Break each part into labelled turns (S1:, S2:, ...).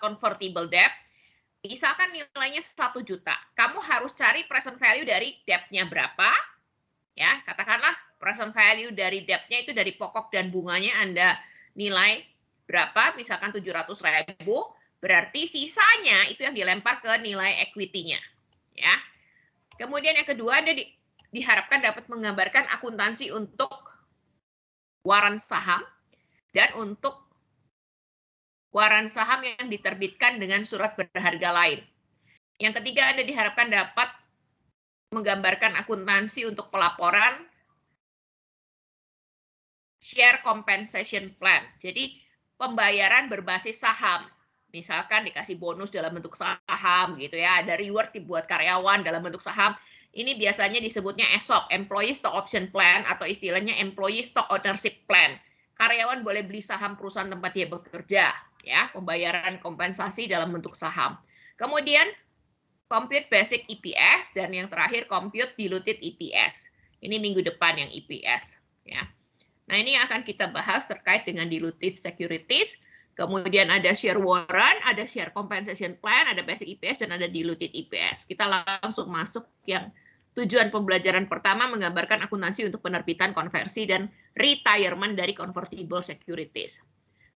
S1: convertible debt, misalkan nilainya 1 juta, kamu harus cari present value dari debt-nya berapa, ya, katakanlah present value dari debt-nya itu dari pokok dan bunganya Anda nilai berapa, misalkan 700.000, berarti sisanya itu yang dilempar ke nilai equity-nya, ya. Kemudian yang kedua, Anda diharapkan dapat menggambarkan akuntansi untuk waran saham dan untuk waran saham yang diterbitkan dengan surat berharga lain. Yang ketiga, Anda diharapkan dapat menggambarkan akuntansi untuk pelaporan share compensation plan. Jadi pembayaran berbasis saham. Misalkan dikasih bonus dalam bentuk saham gitu ya, ada reward dibuat karyawan dalam bentuk saham. Ini biasanya disebutnya ESOP, Employee Stock Option Plan, atau istilahnya Employee Stock Ownership Plan. Karyawan boleh beli saham perusahaan tempat dia bekerja, ya, pembayaran kompensasi dalam bentuk saham. Kemudian compute basic EPS, dan yang terakhir compute diluted EPS. Ini minggu depan yang EPS, ya. Nah, ini yang akan kita bahas terkait dengan dilutive securities. Kemudian ada share warrant, ada share compensation plan, ada basic EPS, dan ada diluted EPS. Kita langsung masuk yang tujuan pembelajaran pertama, menggambarkan akuntansi untuk penerbitan, konversi, dan retirement dari convertible securities.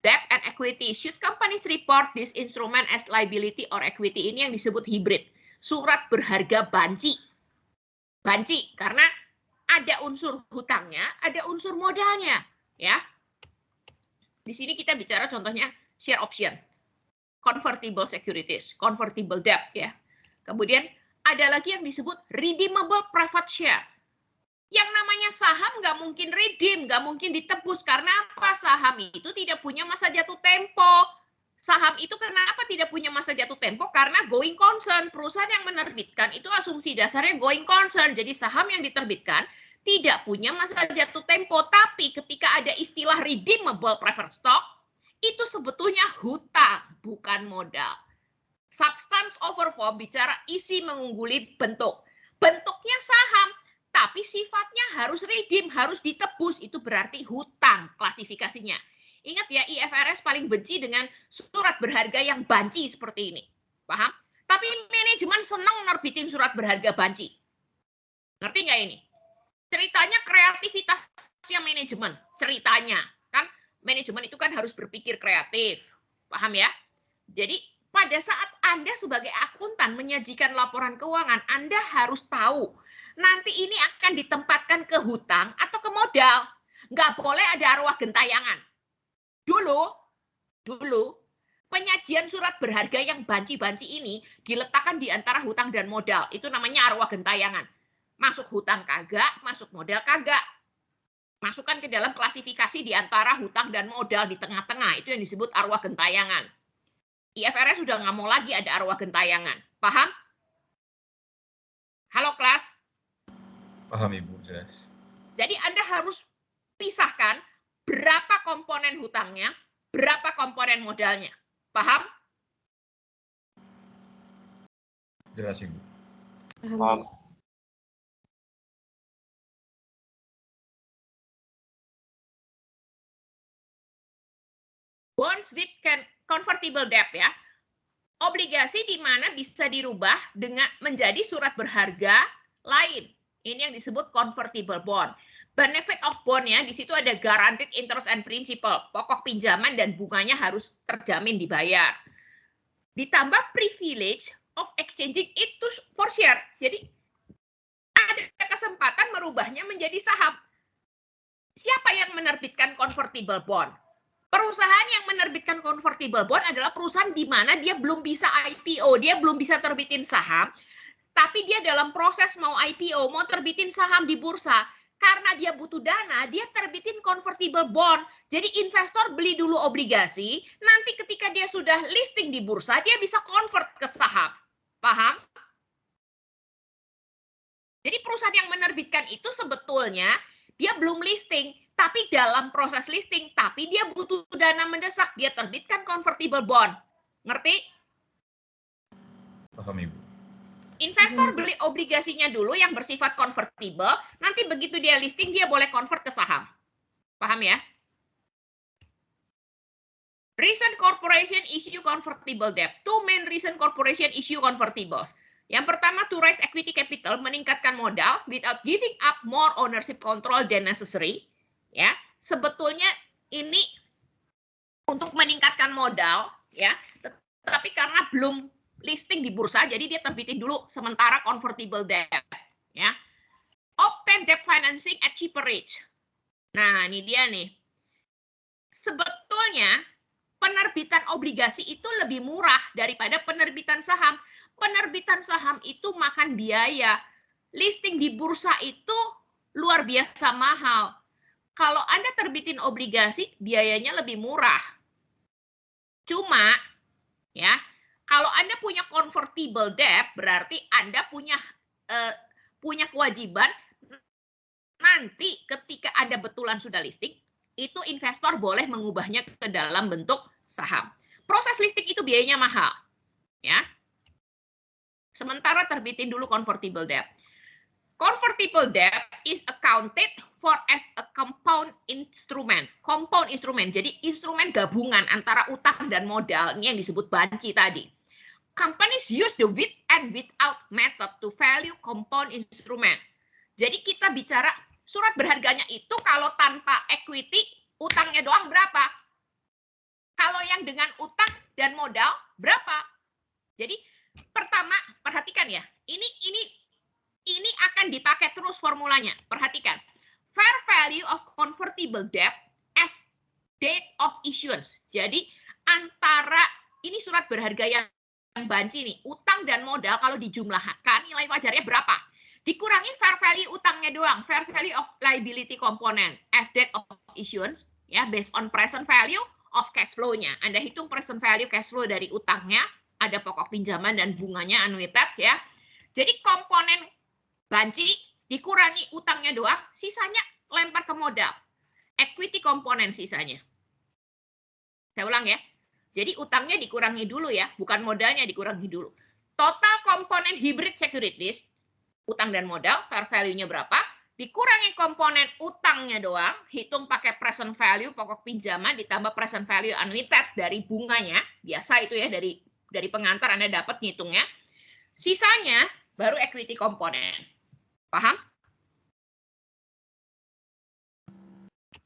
S1: Debt and equity. Should companies report this instrument as liability or equity? Ini yang disebut hybrid. Surat berharga banci. Banci, karena ada unsur hutangnya, ada unsur modalnya, ya. Di sini kita bicara contohnya share option, convertible securities, convertible debt, ya. Kemudian ada lagi yang disebut redeemable private share. Yang namanya saham nggak mungkin redeem, nggak mungkin ditebus, karena apa? Saham itu tidak punya masa jatuh tempo. Saham itu kenapa tidak punya masa jatuh tempo? Karena going concern, perusahaan yang menerbitkan itu asumsi dasarnya going concern. Jadi saham yang diterbitkan tidak punya masa jatuh tempo, tapi ketika ada istilah redeemable preferred stock, itu sebetulnya hutang, bukan modal. Substance over form bicara isi mengungguli bentuk. Bentuknya saham, tapi sifatnya harus redeem, harus ditebus, itu berarti hutang klasifikasinya. Ingat ya, IFRS paling benci dengan surat berharga yang banci seperti ini. Paham? Tapi manajemen senang nerbitin surat berharga banci. Ngerti nggak ini? Ceritanya kreativitasnya manajemen. Ceritanya. Kan manajemen itu kan harus berpikir kreatif. Paham ya? Jadi pada saat Anda sebagai akuntan menyajikan laporan keuangan, Anda harus tahu nanti ini akan ditempatkan ke hutang atau ke modal. Nggak boleh ada arwah gentayangan. Dulu, penyajian surat berharga yang banci-banci ini diletakkan di antara hutang dan modal. Itu namanya arwah gentayangan. Masuk hutang kagak, masuk modal kagak. Masukkan ke dalam klasifikasi di antara hutang dan modal di tengah-tengah. Itu yang disebut arwah gentayangan. IFRS sudah nggak mau lagi ada arwah gentayangan. Paham? Halo kelas?
S2: Paham Ibu, jelas.
S1: Jadi Anda harus pisahkan berapa komponen hutangnya, berapa komponen modalnya. Paham?
S2: Jelas Ibu.
S3: Paham.
S1: Bonds with convertible debt, ya. Obligasi di mana bisa dirubah dengan menjadi surat berharga lain. Ini yang disebut convertible bond. Benefit of bond, ya, di situ ada guaranteed interest and principal. Pokok pinjaman dan bunganya harus terjamin dibayar. Ditambah privilege of exchanging it for share. Jadi ada kesempatan merubahnya menjadi saham. Siapa yang menerbitkan convertible bond? Perusahaan yang menerbitkan convertible bond adalah perusahaan di mana dia belum bisa IPO, dia belum bisa terbitin saham, tapi dia dalam proses mau IPO, mau terbitin saham di bursa. Karena dia butuh dana, dia terbitin convertible bond. Jadi investor beli dulu obligasi, nanti ketika dia sudah listing di bursa, dia bisa convert ke saham. Paham? Jadi perusahaan yang menerbitkan itu sebetulnya dia belum listing, tapi dalam proses listing, tapi dia butuh dana mendesak, dia terbitkan convertible bond. Ngerti?
S2: Paham Ibu.
S1: Investor beli obligasinya dulu yang bersifat convertible, nanti begitu dia listing, dia boleh convert ke saham. Paham ya? Recent corporation issue convertible debt. Two main reason corporation issue convertibles. Yang pertama, to raise equity capital, meningkatkan modal without giving up more ownership control than necessary. Ya, sebetulnya ini untuk meningkatkan modal, ya, tetapi karena belum listing di bursa, jadi dia terbitin dulu sementara convertible debt. Ya, obtain debt financing at cheaper rate. Nah, ini dia nih. Sebetulnya penerbitan obligasi itu lebih murah daripada penerbitan saham. Penerbitan saham itu makan biaya. Listing di bursa itu luar biasa mahal. Kalau Anda terbitin obligasi, biayanya lebih murah. Cuma, ya, kalau Anda punya convertible debt, berarti Anda punya kewajiban nanti ketika Anda betulan sudah listing, itu investor boleh mengubahnya ke dalam bentuk saham. Proses listing itu biayanya mahal, ya. Sementara terbitin dulu convertible debt. Convertible debt is accounted for as a compound instrument. Compound instrument, jadi instrumen gabungan antara utang dan modal, ini yang disebut banci tadi. Companies use the with and without method to value compound instrument. Jadi kita bicara surat berharganya itu kalau tanpa equity, utangnya doang berapa? Kalau yang dengan utang dan modal berapa? Jadi pertama, perhatikan ya. Ini akan dipakai terus formulanya. Perhatikan. Fair value of convertible debt as date of issuance. Jadi antara ini surat berharga yang banci nih, utang dan modal kalau dijumlahkan nilai wajarnya berapa? Dikurangi fair value utangnya doang, fair value of liability component as date of issuance, ya, based on present value of cash flow-nya. Anda hitung present value cash flow dari utangnya, ada pokok pinjaman dan bunganya anuitas, ya. Jadi komponen banci dikurangi utangnya doang, sisanya lempar ke modal. Equity komponen sisanya. Saya ulang ya. Jadi utangnya dikurangi dulu ya, bukan modalnya dikurangi dulu. Total komponen hybrid securities, utang dan modal, fair value-nya berapa, dikurangi komponen utangnya doang, hitung pakai present value, pokok pinjaman, ditambah present value anuitas dari bunganya, biasa itu ya, dari pengantar Anda dapat ngitungnya, sisanya baru equity komponen. Paham?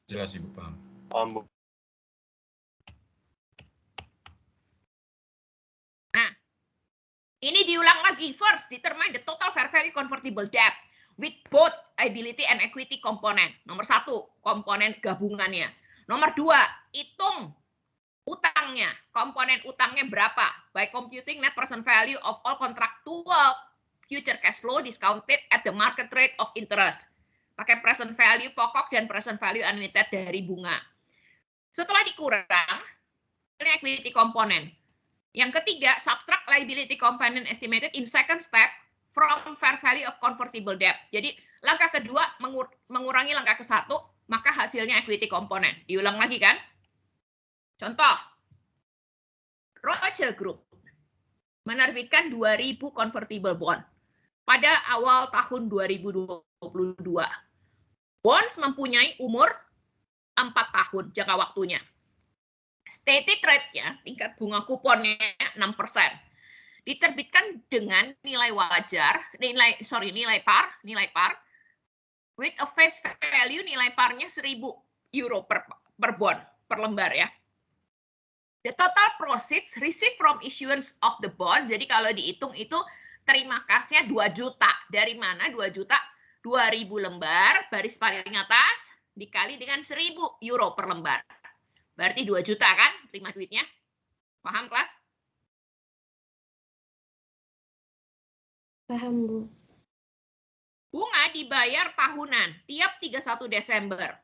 S2: Jelas Ibu, paham.
S3: Paham, Bu.
S1: Nah, ini diulang lagi. First, determine the total fair value convertible debt with both liability and equity component. Nomor 1, komponen gabungannya. Nomor 2, hitung utangnya. Komponen utangnya berapa? By computing net present value of all contractual future cash flow discounted at the market rate of interest. Pakai present value pokok dan present value anuitas dari bunga. Setelah dikurang, equity component. Yang ketiga, subtract liability component estimated in second step from fair value of convertible debt. Jadi langkah kedua mengurangi langkah ke-1, maka hasilnya equity component. Diulang lagi kan? Contoh, Rothschild Group menerbitkan 2.000 convertible bond pada awal tahun 2022. Bonds mempunyai umur 4 tahun jangka waktunya. Stated rate-nya, tingkat bunga kuponnya 6%. Diterbitkan dengan nilai wajar, nilai par, with a face value nilai parnya 1.000 euro per bond, per lembar ya. The total proceeds received from issuance of the bond, jadi kalau dihitung itu terima kasnya 2 juta. Dari mana 2 juta? 2.000 lembar, baris paling atas, dikali dengan 1.000 euro per lembar. Berarti 2 juta kan terima duitnya? Paham kelas?
S4: Paham, Bu.
S1: Bunga dibayar tahunan, tiap 31 Desember.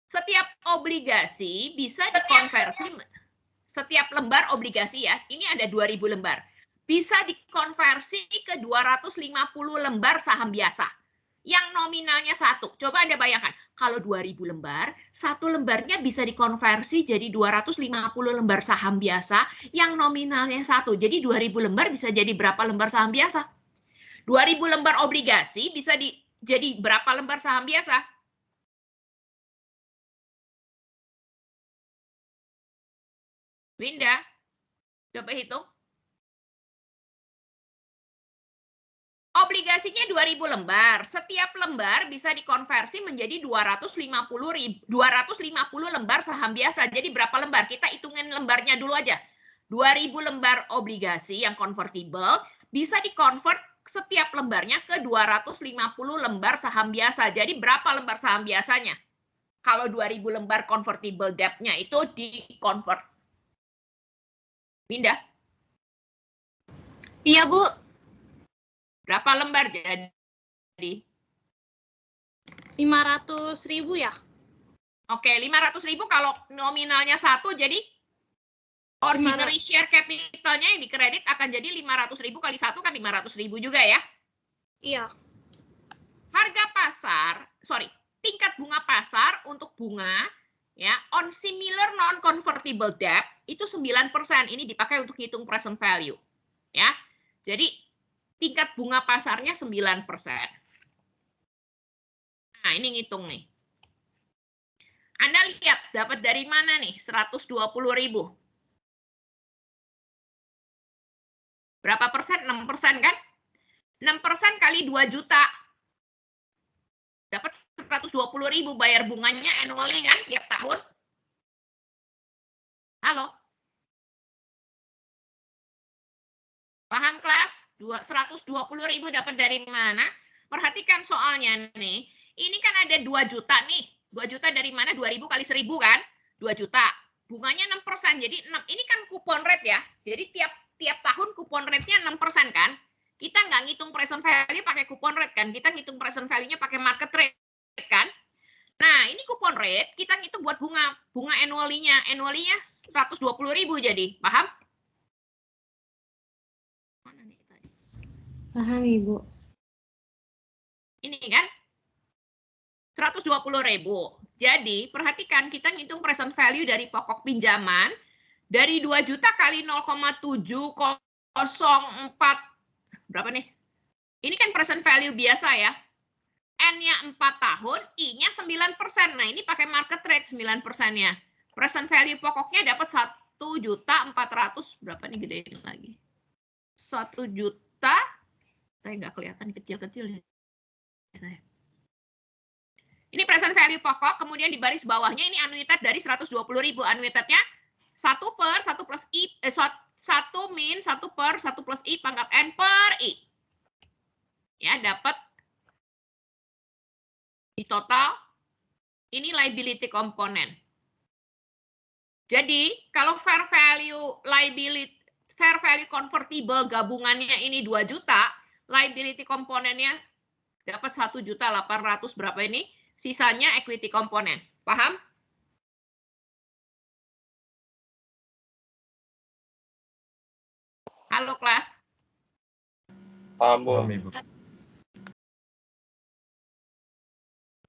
S1: Setiap obligasi bisa dikonversi, setiap lembar obligasi ya, ini ada 2.000 lembar. Bisa dikonversi ke 250 lembar saham biasa. Yang nominalnya 1. Coba Anda bayangkan, kalau 2.000 lembar, 1 lembarnya bisa dikonversi jadi 250 lembar saham biasa yang nominalnya 1. Jadi 2.000 lembar bisa jadi berapa lembar saham biasa? 2.000 lembar obligasi bisa jadi berapa lembar saham biasa? Winda, coba hitung. Obligasinya 2.000 lembar. Setiap lembar bisa dikonversi menjadi 250 lembar saham biasa. Jadi berapa lembar? Kita hitungin lembarnya dulu aja. 2.000 lembar obligasi yang convertible bisa dikonvert setiap lembarnya ke 250 lembar saham biasa. Jadi berapa lembar saham biasanya? Kalau 2.000 lembar convertible debt-nya itu di-convert. Pindah.
S3: Iya, Bu.
S1: Berapa lembar jadi?
S3: 500.000 ya?
S1: Oke, 500.000 kalau nominalnya 1, jadi ordinary share capitalnya yang dikredit akan jadi 500.000 kali 1 kan 500.000 juga ya?
S3: Iya.
S1: Harga pasar, tingkat bunga pasar untuk bunga ya on similar non-convertible debt itu 9%. Ini dipakai untuk hitung present value. Ya. Jadi tingkat bunga pasarnya 9%. Nah, ini ngitung nih. Anda lihat dapat dari mana nih 120.000? Berapa persen? 6% kan? 6% kali 2 juta. Dapat 120.000 bayar bunganya annually kan tiap tahun. Halo? Paham kelas? 120.000 dapat dari mana? Perhatikan soalnya nih. Ini kan ada 2 juta nih. 2 juta dari mana? 2.000 kali 1.000 kan? 2 juta. Bunganya 6%. Jadi 6, ini kan kupon rate ya. Jadi tiap tahun kupon rate-nya 6% kan? Kita nggak ngitung present value pakai kupon rate kan? Kita ngitung present value-nya pakai market rate kan? Nah, ini kupon rate kita ngitung buat bunga annually-nya. Annually-nya 120.000 jadi. Paham? Mana nih tadi?
S3: Paham, Ibu.
S1: Ini kan 120.000. Jadi, perhatikan kita ngitung present value dari pokok pinjaman dari 2 juta kali 0,704 berapa nih? Ini kan present value biasa ya. N-nya 4 tahun, I-nya 9%. Nah, ini pakai market rate 9%-nya. Present value pokoknya dapat 1.400.000 berapa nih gedein lagi? 1 juta, saya nggak kelihatan kecil-kecil ya. Ini present value pokok, kemudian di baris bawahnya ini anuitat dari 120.000. Anuitatnya 1 per 1 plus I, 1 min 1 per 1 plus I pangkat N per I. Ya, dapat di total ini liability component. Jadi, kalau fair value convertible gabungannya ini 2 juta, liability komponennya dapat 1.800.000 berapa ini? Sisanya equity komponen. Paham? Halo kelas.
S4: Paham, Bu.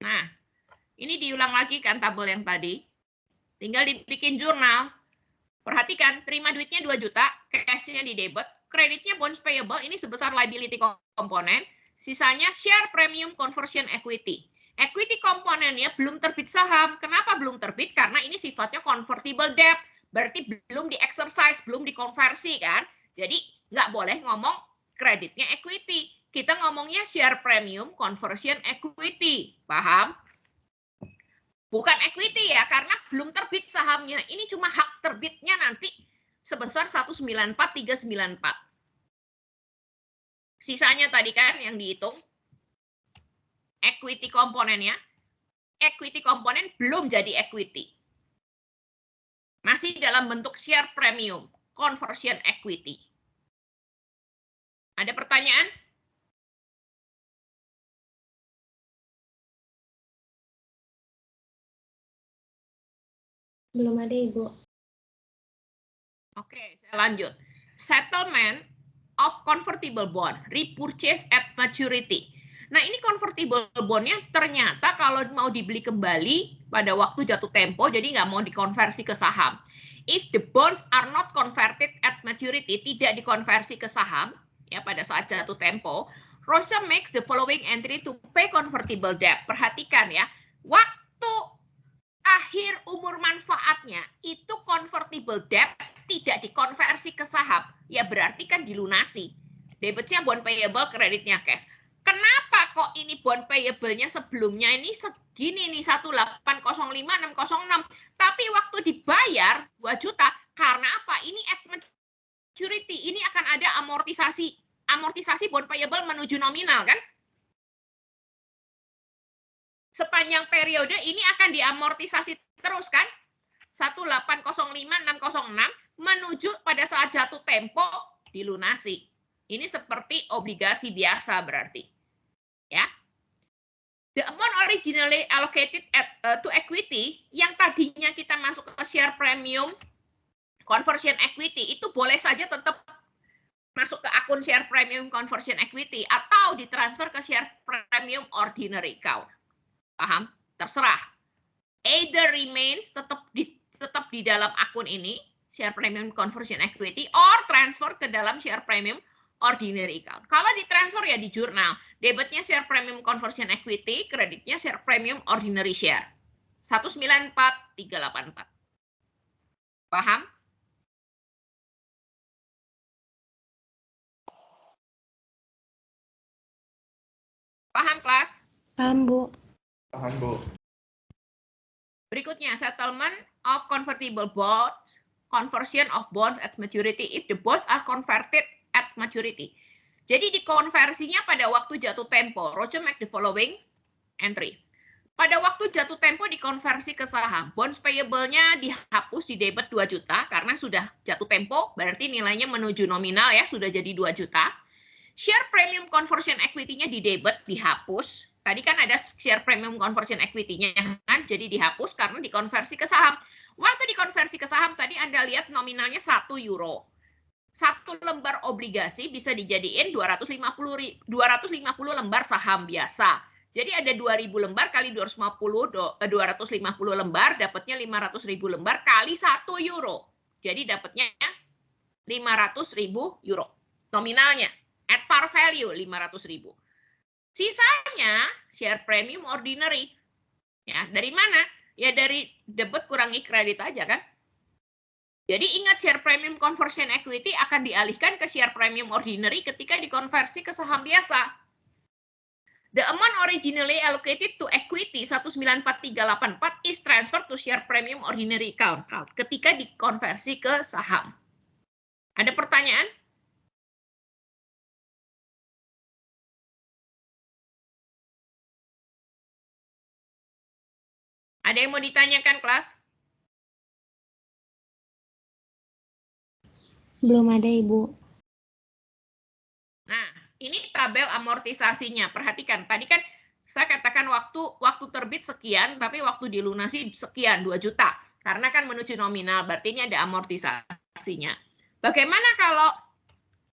S1: Nah, ini diulang lagi kan tabel yang tadi. Tinggal dibikin jurnal. Perhatikan, terima duitnya 2 juta, cash-nya di debit, kreditnya bonds payable, ini sebesar liability komponen, sisanya share premium conversion equity. Equity komponennya belum terbit saham. Kenapa belum terbit? Karena ini sifatnya convertible debt. Berarti belum di-exercise, belum dikonversi kan. Jadi nggak boleh ngomong kreditnya equity. Kita ngomongnya share premium conversion equity. Paham? Bukan equity ya, karena belum terbit sahamnya. Ini cuma hak terbitnya nanti sebesar 194.394. Sisanya tadi kan yang dihitung. Equity komponennya. Equity komponen belum jadi equity. Masih dalam bentuk share premium, conversion equity. Ada pertanyaan?
S3: Belum ada, Ibu.
S1: Oke, saya lanjut. Settlement of convertible bond, repurchase at maturity. Nah, ini convertible bond-nya ternyata kalau mau dibeli kembali pada waktu jatuh tempo, jadi nggak mau dikonversi ke saham. If the bonds are not converted at maturity, tidak dikonversi ke saham, ya pada saat jatuh tempo, Rocha makes the following entry to pay convertible debt. Perhatikan ya, waktu akhir umur manfaatnya itu convertible debt tidak dikonversi ke saham, ya berarti kan dilunasi. Debitnya bond payable, kreditnya cash. Kenapa kok ini bond payable-nya sebelumnya ini segini nih 1805606, tapi waktu dibayar 2 juta, karena apa? Ini at maturity, ini akan ada amortisasi bond payable menuju nominal kan? Sepanjang periode ini akan diamortisasi terus kan? 1805606 menuju pada saat jatuh tempo dilunasi. Ini seperti obligasi biasa berarti. Ya. The amount originally allocated to equity yang tadinya kita masuk ke share premium conversion equity itu boleh saja tetap masuk ke akun share premium conversion equity atau ditransfer ke share premium ordinary account. Paham? Terserah. Either remains tetap di dalam akun ini share premium conversion equity or transfer ke dalam share premium ordinary account. Kalau ditransfer ya di jurnal, debitnya share premium conversion equity, kreditnya share premium ordinary share. 194384. Paham? Paham kelas?
S3: Paham, Bu.
S4: Paham, Bu.
S1: Berikutnya, settlement of convertible bonds, conversion of bonds at maturity if the bonds are converted at maturity. Jadi dikonversinya pada waktu jatuh tempo. Roger make the following entry. Pada waktu jatuh tempo dikonversi ke saham. Bonds payable-nya dihapus di debit 2 juta karena sudah jatuh tempo, berarti nilainya menuju nominal ya, sudah jadi 2 juta. Share premium conversion equity-nya di debit dihapus. Tadi kan ada share premium conversion equity-nya kan, jadi dihapus karena dikonversi ke saham. Waktu dikonversi ke saham tadi Anda lihat nominalnya 1 euro. 1 lembar obligasi bisa dijadiin 250 lembar saham biasa. Jadi ada 2.000 lembar kali 250 lembar, dapatnya 500.000 lembar kali 1 euro. Jadi dapatnya 500.000 euro. Nominalnya, at par value 500.000. Sisanya share premium ordinary. Ya, dari mana? Ya dari debit kurangi kredit aja kan. Jadi ingat share premium conversion equity akan dialihkan ke share premium ordinary ketika dikonversi ke saham biasa. The amount originally allocated to equity 194384 is transferred to share premium ordinary account ketika dikonversi ke saham. Ada pertanyaan? Ada yang mau ditanyakan kelas?
S3: Belum ada, Ibu.
S1: Nah, ini tabel amortisasinya. Perhatikan, tadi kan saya katakan waktu terbit sekian, tapi waktu dilunasi sekian, 2 juta. Karena kan menuju nominal, berarti ini ada amortisasinya. Bagaimana kalau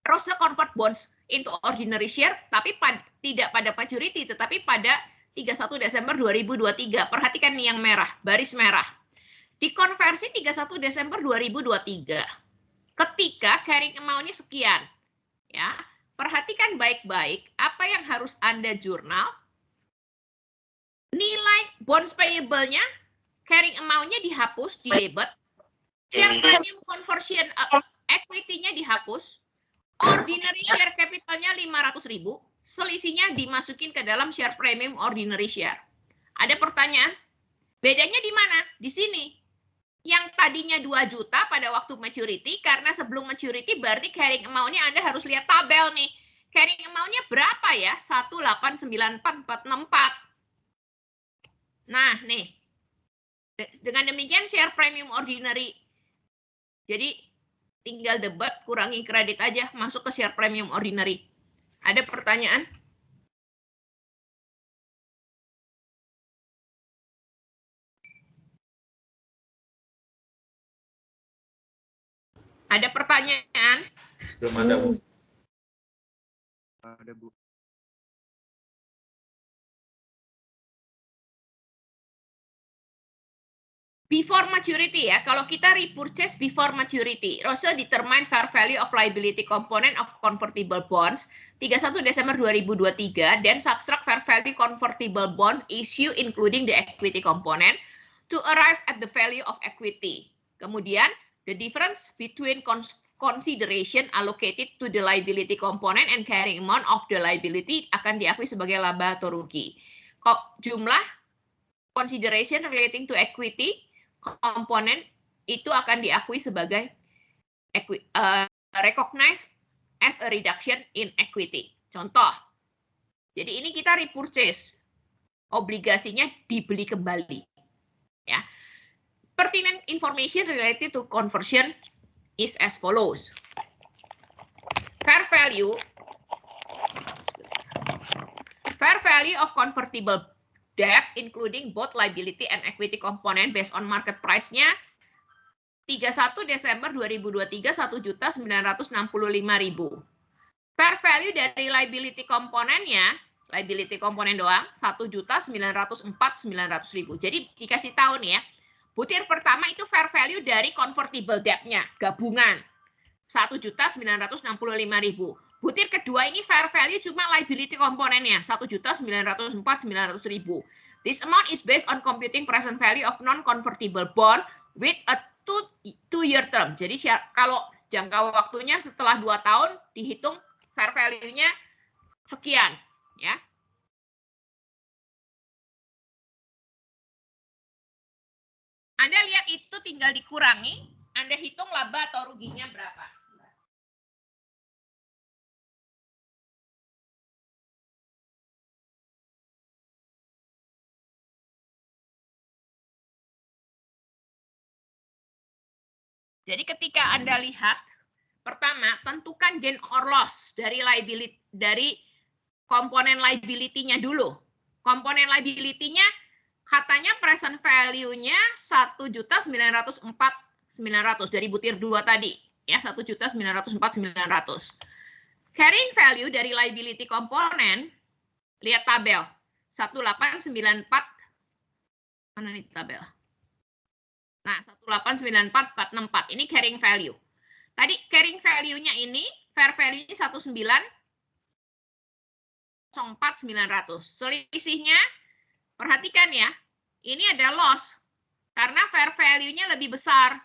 S1: Rosa convert bonds into ordinary share, tapi tidak pada maturity, tetapi pada 31 Desember 2023. Perhatikan nih yang merah, baris merah. Dikonversi 31 Desember 2023. Ketika carrying amount-nya sekian. Ya, perhatikan baik-baik apa yang harus Anda jurnal. Nilai bonds payable-nya, carrying amount-nya dihapus di debit. Share premium conversion equity-nya dihapus. Ordinary share capital-nya 500.000. Selisihnya dimasukin ke dalam share premium ordinary share. Ada pertanyaan? Bedanya di mana? Di sini. Yang tadinya 2 juta pada waktu maturity, karena sebelum maturity berarti carrying amount-nya Anda harus lihat tabel nih. Carrying amount-nya berapa ya? 1894464. Nah, nih. Dengan demikian share premium ordinary. Jadi tinggal debit, kurangi kredit aja, masuk ke share premium ordinary. Ada pertanyaan? Ada pertanyaan?
S2: Belum ada, Bu. Ada, Bu.
S1: Before maturity ya, kalau kita repurchase before maturity, Rosa determine fair value of liability component of convertible bonds 31 Desember 2023 dan subtract fair value convertible bond issue including the equity component to arrive at the value of equity. Kemudian the difference between consideration allocated to the liability component and carrying amount of the liability akan diakui sebagai laba atau rugi. Jumlah consideration relating to equity component itu akan diakui sebagai recognized as a reduction in equity. Contoh, jadi ini kita repurchase, obligasinya dibeli kembali. Ya, pertinent information related to conversion is as follows. Fair value of convertible debt including both liability and equity component based on market price-nya 31 Desember 2023 1.965.000. Fair value dari liability komponennya, liability komponen doang 1.904.900.000. Jadi dikasih tahu nih ya, butir pertama itu fair value dari convertible debt-nya, gabungan 1.965.000. Butir kedua ini fair value cuma liability komponennya 1.904.900.000. This amount is based on computing present value of non-convertible bond with a two-year term. Jadi kalau jangka waktunya setelah 2 tahun dihitung fair value-nya sekian, ya. Anda lihat itu tinggal dikurangi, Anda hitung laba atau ruginya berapa. Jadi ketika Anda lihat, pertama, tentukan gain or loss dari liability, dari komponen liability-nya dulu. Komponen liability-nya katanya present value-nya 1.904.900 dari butir 2 tadi, ya 1.904.900. Carrying value dari liability komponen, lihat tabel 1894. Mana nih tabel? Nah, 1894464 ini carrying value. Tadi carrying value-nya ini, fair value-nya 1.904.900. Selisihnya, perhatikan ya, ini ada loss. Karena fair value-nya lebih besar.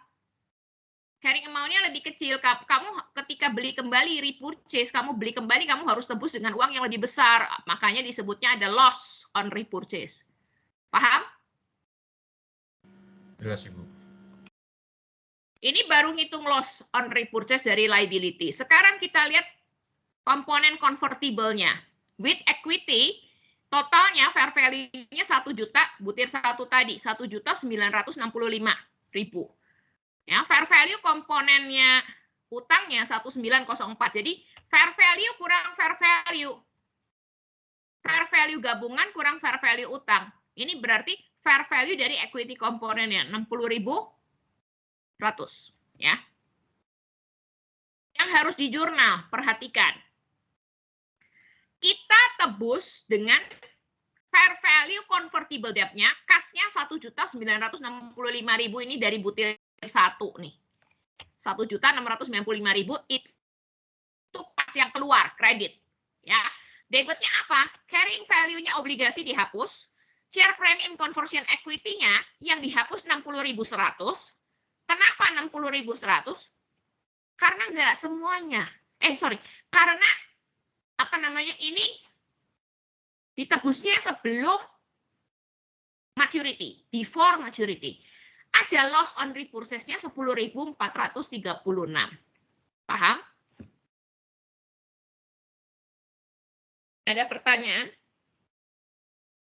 S1: Carrying amount-nya lebih kecil. Kamu ketika beli kembali, repurchase, kamu beli kembali, kamu harus tebus dengan uang yang lebih besar. Makanya disebutnya ada loss on repurchase. Paham?
S2: Jelas, Ibu.
S1: Ini baru ngitung loss on repurchase dari liability. Sekarang kita lihat komponen convertible-nya. With equity, totalnya fair value-nya 1 juta, butir 1 tadi, 1.965.000. Ya, fair value komponennya utangnya 1904. Jadi fair value kurang fair value. Fair value gabungan kurang fair value utang. Ini berarti fair value dari equity komponennya 60.100, ya. Yang harus di jurnal, perhatikan. Kita tebus dengan fair value convertible debt-nya, kas-nya 1.965.000 ini dari butir 1 nih. 1.695.000 itu kas yang keluar, kredit, ya. Debitnya apa? Carrying value-nya obligasi dihapus. Share premium conversion equity-nya yang dihapus 60.100. Kenapa 60.100? Karena nggak semuanya. Karena apa namanya ini ditebusnya sebelum maturity, before maturity. Ada loss on repurchase-nya 10.436. Paham? Ada pertanyaan?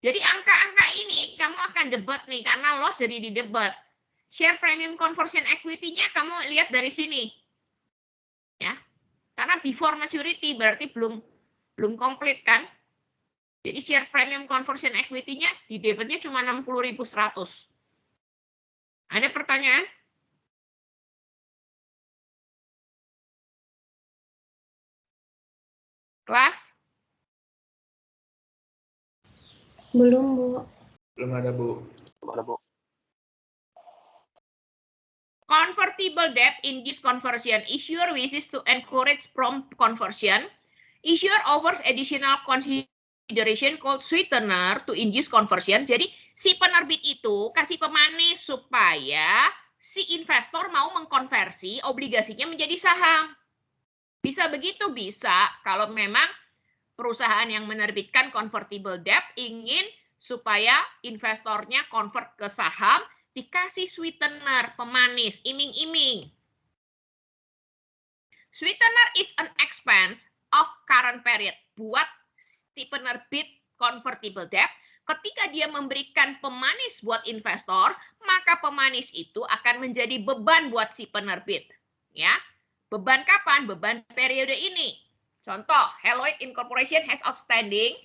S1: Jadi angka-angka ini kamu akan debat nih, karena loss jadi di debat. Share premium conversion equity-nya kamu lihat dari sini. Ya. Karena before maturity berarti belum komplit kan. Jadi share premium conversion equity-nya di debitnya cuma 60.100. Ada pertanyaan? Kelas?
S3: Belum, Bu.
S2: Belum ada, Bu.
S1: Convertible debt in this conversion. Issuer wishes to encourage prompt conversion. Issuer offers additional consideration called sweetener to induce conversion. Jadi si penerbit itu kasih pemanis supaya si investor mau mengkonversi obligasinya menjadi saham. Bisa begitu? Bisa, kalau memang perusahaan yang menerbitkan convertible debt ingin supaya investornya convert ke saham, dikasih sweetener, pemanis, iming-iming. Sweetener is an expense of current period. Buat si penerbit convertible debt, ketika dia memberikan pemanis buat investor, maka pemanis itu akan menjadi beban buat si penerbit. Ya, beban kapan? Beban periode ini. Contoh, Haloid Incorporation has outstanding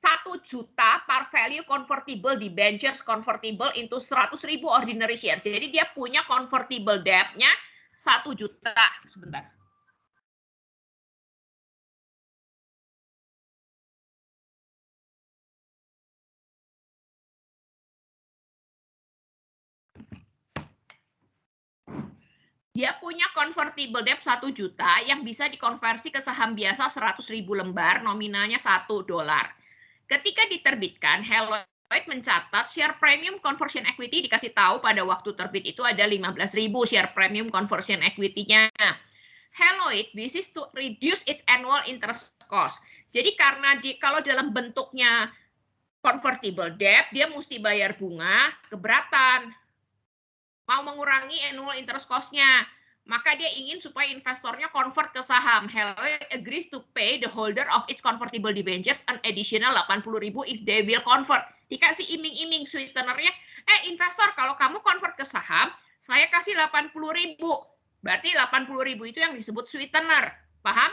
S1: 1 juta par value convertible debentures convertible into 100.000 ordinary share. Jadi dia punya convertible debt-nya 1 juta. Sebentar. Dia punya convertible debt 1 juta yang bisa dikonversi ke saham biasa 100.000 lembar, nominalnya $1. Ketika diterbitkan, Haloid mencatat share premium conversion equity, dikasih tahu pada waktu terbit itu ada 15.000 share premium conversion equity-nya. Haloid wishes to reduce its annual interest cost. Jadi karena kalau dalam bentuknya convertible debt, dia mesti bayar bunga, keberatan. Mau mengurangi annual interest cost-nya, maka dia ingin supaya investornya convert ke saham. Haloid agrees to pay the holder of its convertible debentures an additional 80.000 if they will convert. Dikasih iming-iming sweetenernya, investor kalau kamu convert ke saham, saya kasih 80.000. Berarti 80.000 itu yang disebut sweetener. Paham?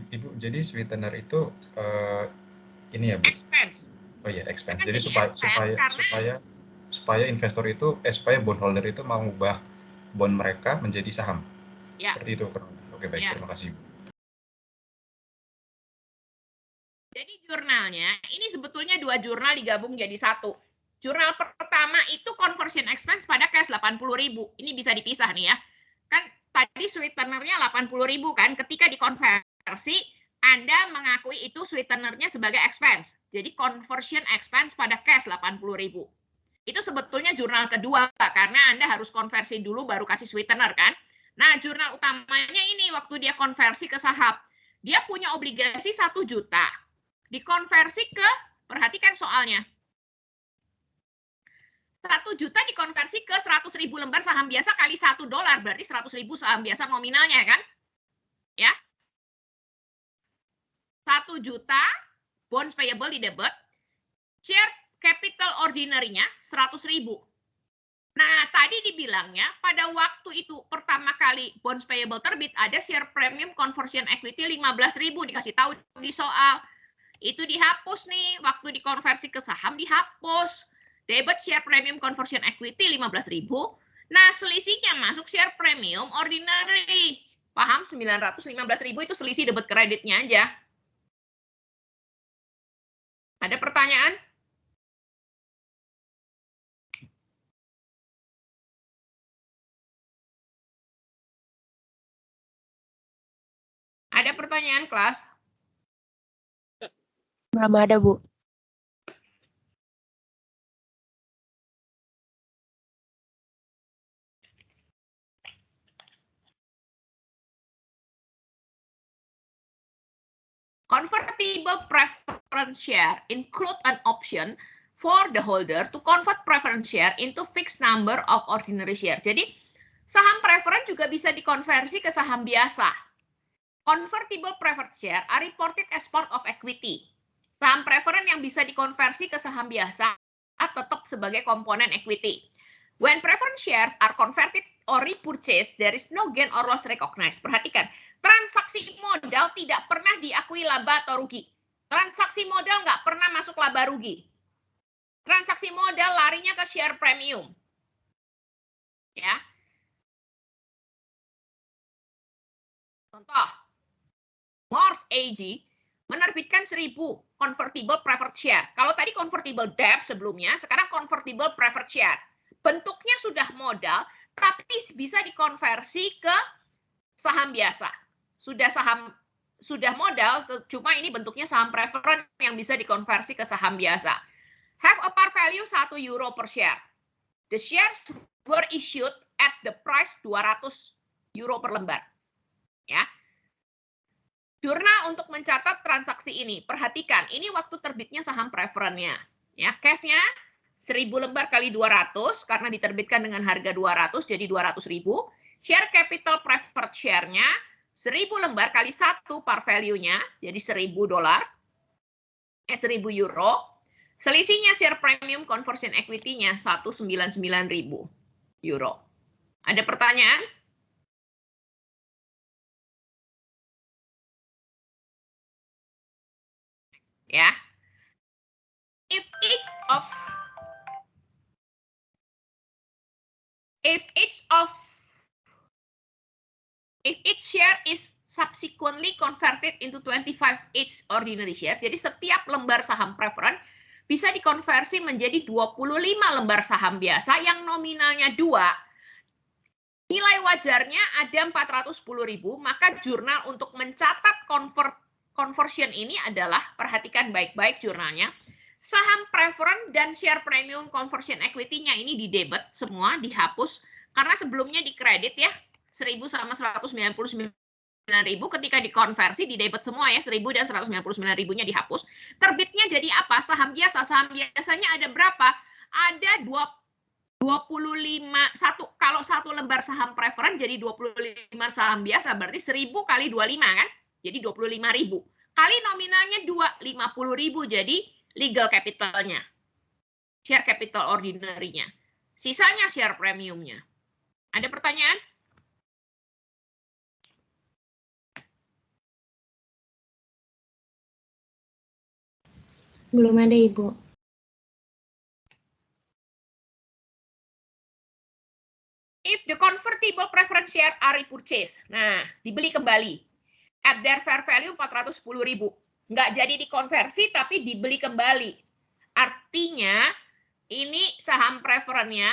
S2: Ibu, jadi sweetener itu ini ya, Bu?
S1: Expense.
S2: Oh iya, expense.
S1: Karena
S2: Jadi supaya investor itu, supaya bondholder itu mau mengubah bond mereka menjadi saham.
S1: Ya.
S2: Seperti itu. Oke, baik.
S1: Ya.
S2: Terima kasih.
S1: Jadi jurnalnya, ini sebetulnya 2 jurnal digabung jadi 1. Jurnal pertama itu conversion expense pada cash 80.000. Ini bisa dipisah nih ya. Kan tadi sweetenernya 80.000 kan, ketika dikonversi, Anda mengakui itu sweetenernya sebagai expense. Jadi conversion expense pada cash 80.000. Itu sebetulnya jurnal kedua, karena Anda harus konversi dulu baru kasih sweetener kan. Nah, jurnal utamanya ini waktu dia konversi ke saham. Dia punya obligasi 1 juta. Dikonversi ke, perhatikan soalnya. 1 juta dikonversi ke 100.000 lembar saham biasa kali $1, berarti 100.000 saham biasa nominalnya kan. Ya. 1 juta bonds payable di debit, share capital ordinary-nya 100.000. Nah, tadi dibilangnya pada waktu itu pertama kali bonds payable terbit ada share premium conversion equity 15.000, dikasih tahu di soal. Itu dihapus nih, waktu dikonversi ke saham dihapus. Debit share premium conversion equity 15.000. Nah, selisihnya masuk share premium ordinary. Paham? 915.000 itu selisih debit kreditnya aja. Ada pertanyaan? Ada pertanyaan, kelas?
S3: Belum ada, Bu.
S1: Convertible preference share include an option for the holder to convert preference share into fixed number of ordinary share. Jadi, saham preference juga bisa dikonversi ke saham biasa. Convertible preference share are reported as part of equity. Saham preference yang bisa dikonversi ke saham biasa tetap sebagai komponen equity. When preference shares are converted or repurchased, there is no gain or loss recognized. Perhatikan, transaksi modal tidak pernah diakui laba atau rugi. Transaksi modal nggak pernah masuk laba rugi. Transaksi modal larinya ke share premium. Ya. Contoh, Morse AG menerbitkan 1.000 convertible preferred share. Kalau tadi convertible debt sebelumnya, sekarang convertible preferred share. Bentuknya sudah modal, tapi bisa dikonversi ke saham biasa. Sudah modal, cuma ini bentuknya saham preference yang bisa dikonversi ke saham biasa. have a par value 1 euro per share. The shares were issued at the price 200 euro per lembar. Ya. Jurnal untuk mencatat transaksi ini. Perhatikan, ini waktu terbitnya saham preferennya. Ya, cash-nya 1000 lembar kali 200 karena diterbitkan dengan harga 200 jadi 200.000. Share capital preferred share-nya 1000 lembar kali 1 par value-nya jadi 1000 euro. Selisihnya share premium conversion equity-nya 199.000 euro. Ada pertanyaan? Ya. If each share is subsequently converted into 25 each ordinary share, jadi setiap lembar saham preferen bisa dikonversi menjadi 25 lembar saham biasa yang nominalnya 2. Nilai wajarnya ada 410.000, maka jurnal untuk mencatat conversion ini adalah, perhatikan baik-baik jurnalnya, saham preferen dan share premium conversion equity-nya ini di debit semua, dihapus, karena sebelumnya di kredit ya, 1000 sama 199.000, ketika dikonversi di debit semua ya, 1000 dan 199.000-nya dihapus. Terbitnya jadi apa? Saham biasa. Saham biasanya ada berapa? Ada 25, kalau satu lembar saham preferen jadi 25 saham biasa, berarti 1000 kali 25 kan? Jadi 25.000. Kali nominalnya 50.000, jadi legal capitalnya. Share capital ordinary-nya. Sisanya share premiumnya. Ada pertanyaan?
S3: Belum ada, Ibu.
S1: If the convertible preference share are repurchased. Nah, dibeli kembali. At their fair value 410.000. Nggak jadi dikonversi, tapi dibeli kembali. Artinya, ini saham preferennya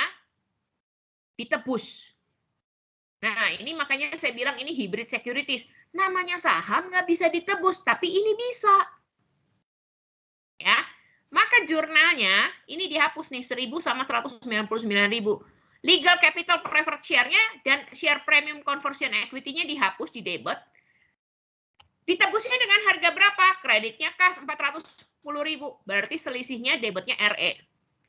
S1: ditebus. Nah, ini makanya saya bilang ini hybrid securities. Namanya saham nggak bisa ditebus, tapi ini bisa. Ya, maka jurnalnya ini dihapus nih 1000 sama 199.000. Legal capital preferred share-nya dan share premium conversion equity-nya dihapus di debit. Ditebusnya dengan harga berapa? Kreditnya kas 410.000. Berarti selisihnya debitnya RE.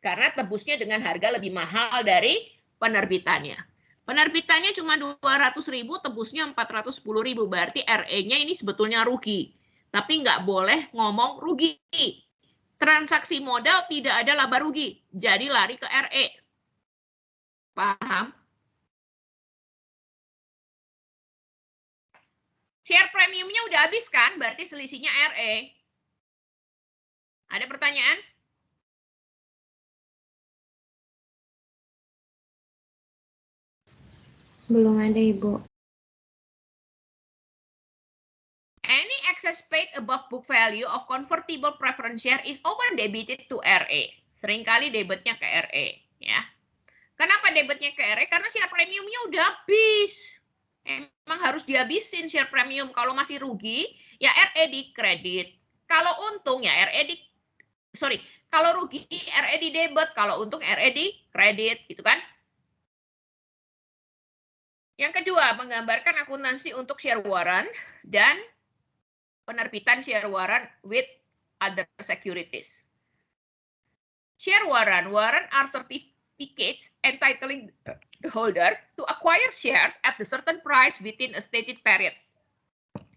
S1: Karena tebusnya dengan harga lebih mahal dari penerbitannya. Penerbitannya cuma 200.000, tebusnya 410.000. Berarti RE-nya ini sebetulnya rugi. Tapi nggak boleh ngomong rugi. Transaksi modal tidak ada laba rugi. Jadi lari ke RE. Paham? Share premiumnya udah habis kan? Berarti selisihnya RE. Ada pertanyaan?
S3: Belum ada, Ibu.
S1: Any excess paid above book value of convertible preference share is over debited to RE. Seringkali debitnya ke RE. Ya. Kenapa debitnya ke RE? Karena share premiumnya udah habis. Emang harus dihabisin share premium. Kalau masih rugi, ya RE di kredit. Kalau untung, ya kalau rugi, RE di debit. Kalau untung, RE di kredit. Gitu kan? Yang kedua, menggambarkan akuntansi untuk share warrant dan penerbitan share warrant with other securities. Share warrant are certificates entitling the holder to acquire shares at a certain price within a stated period.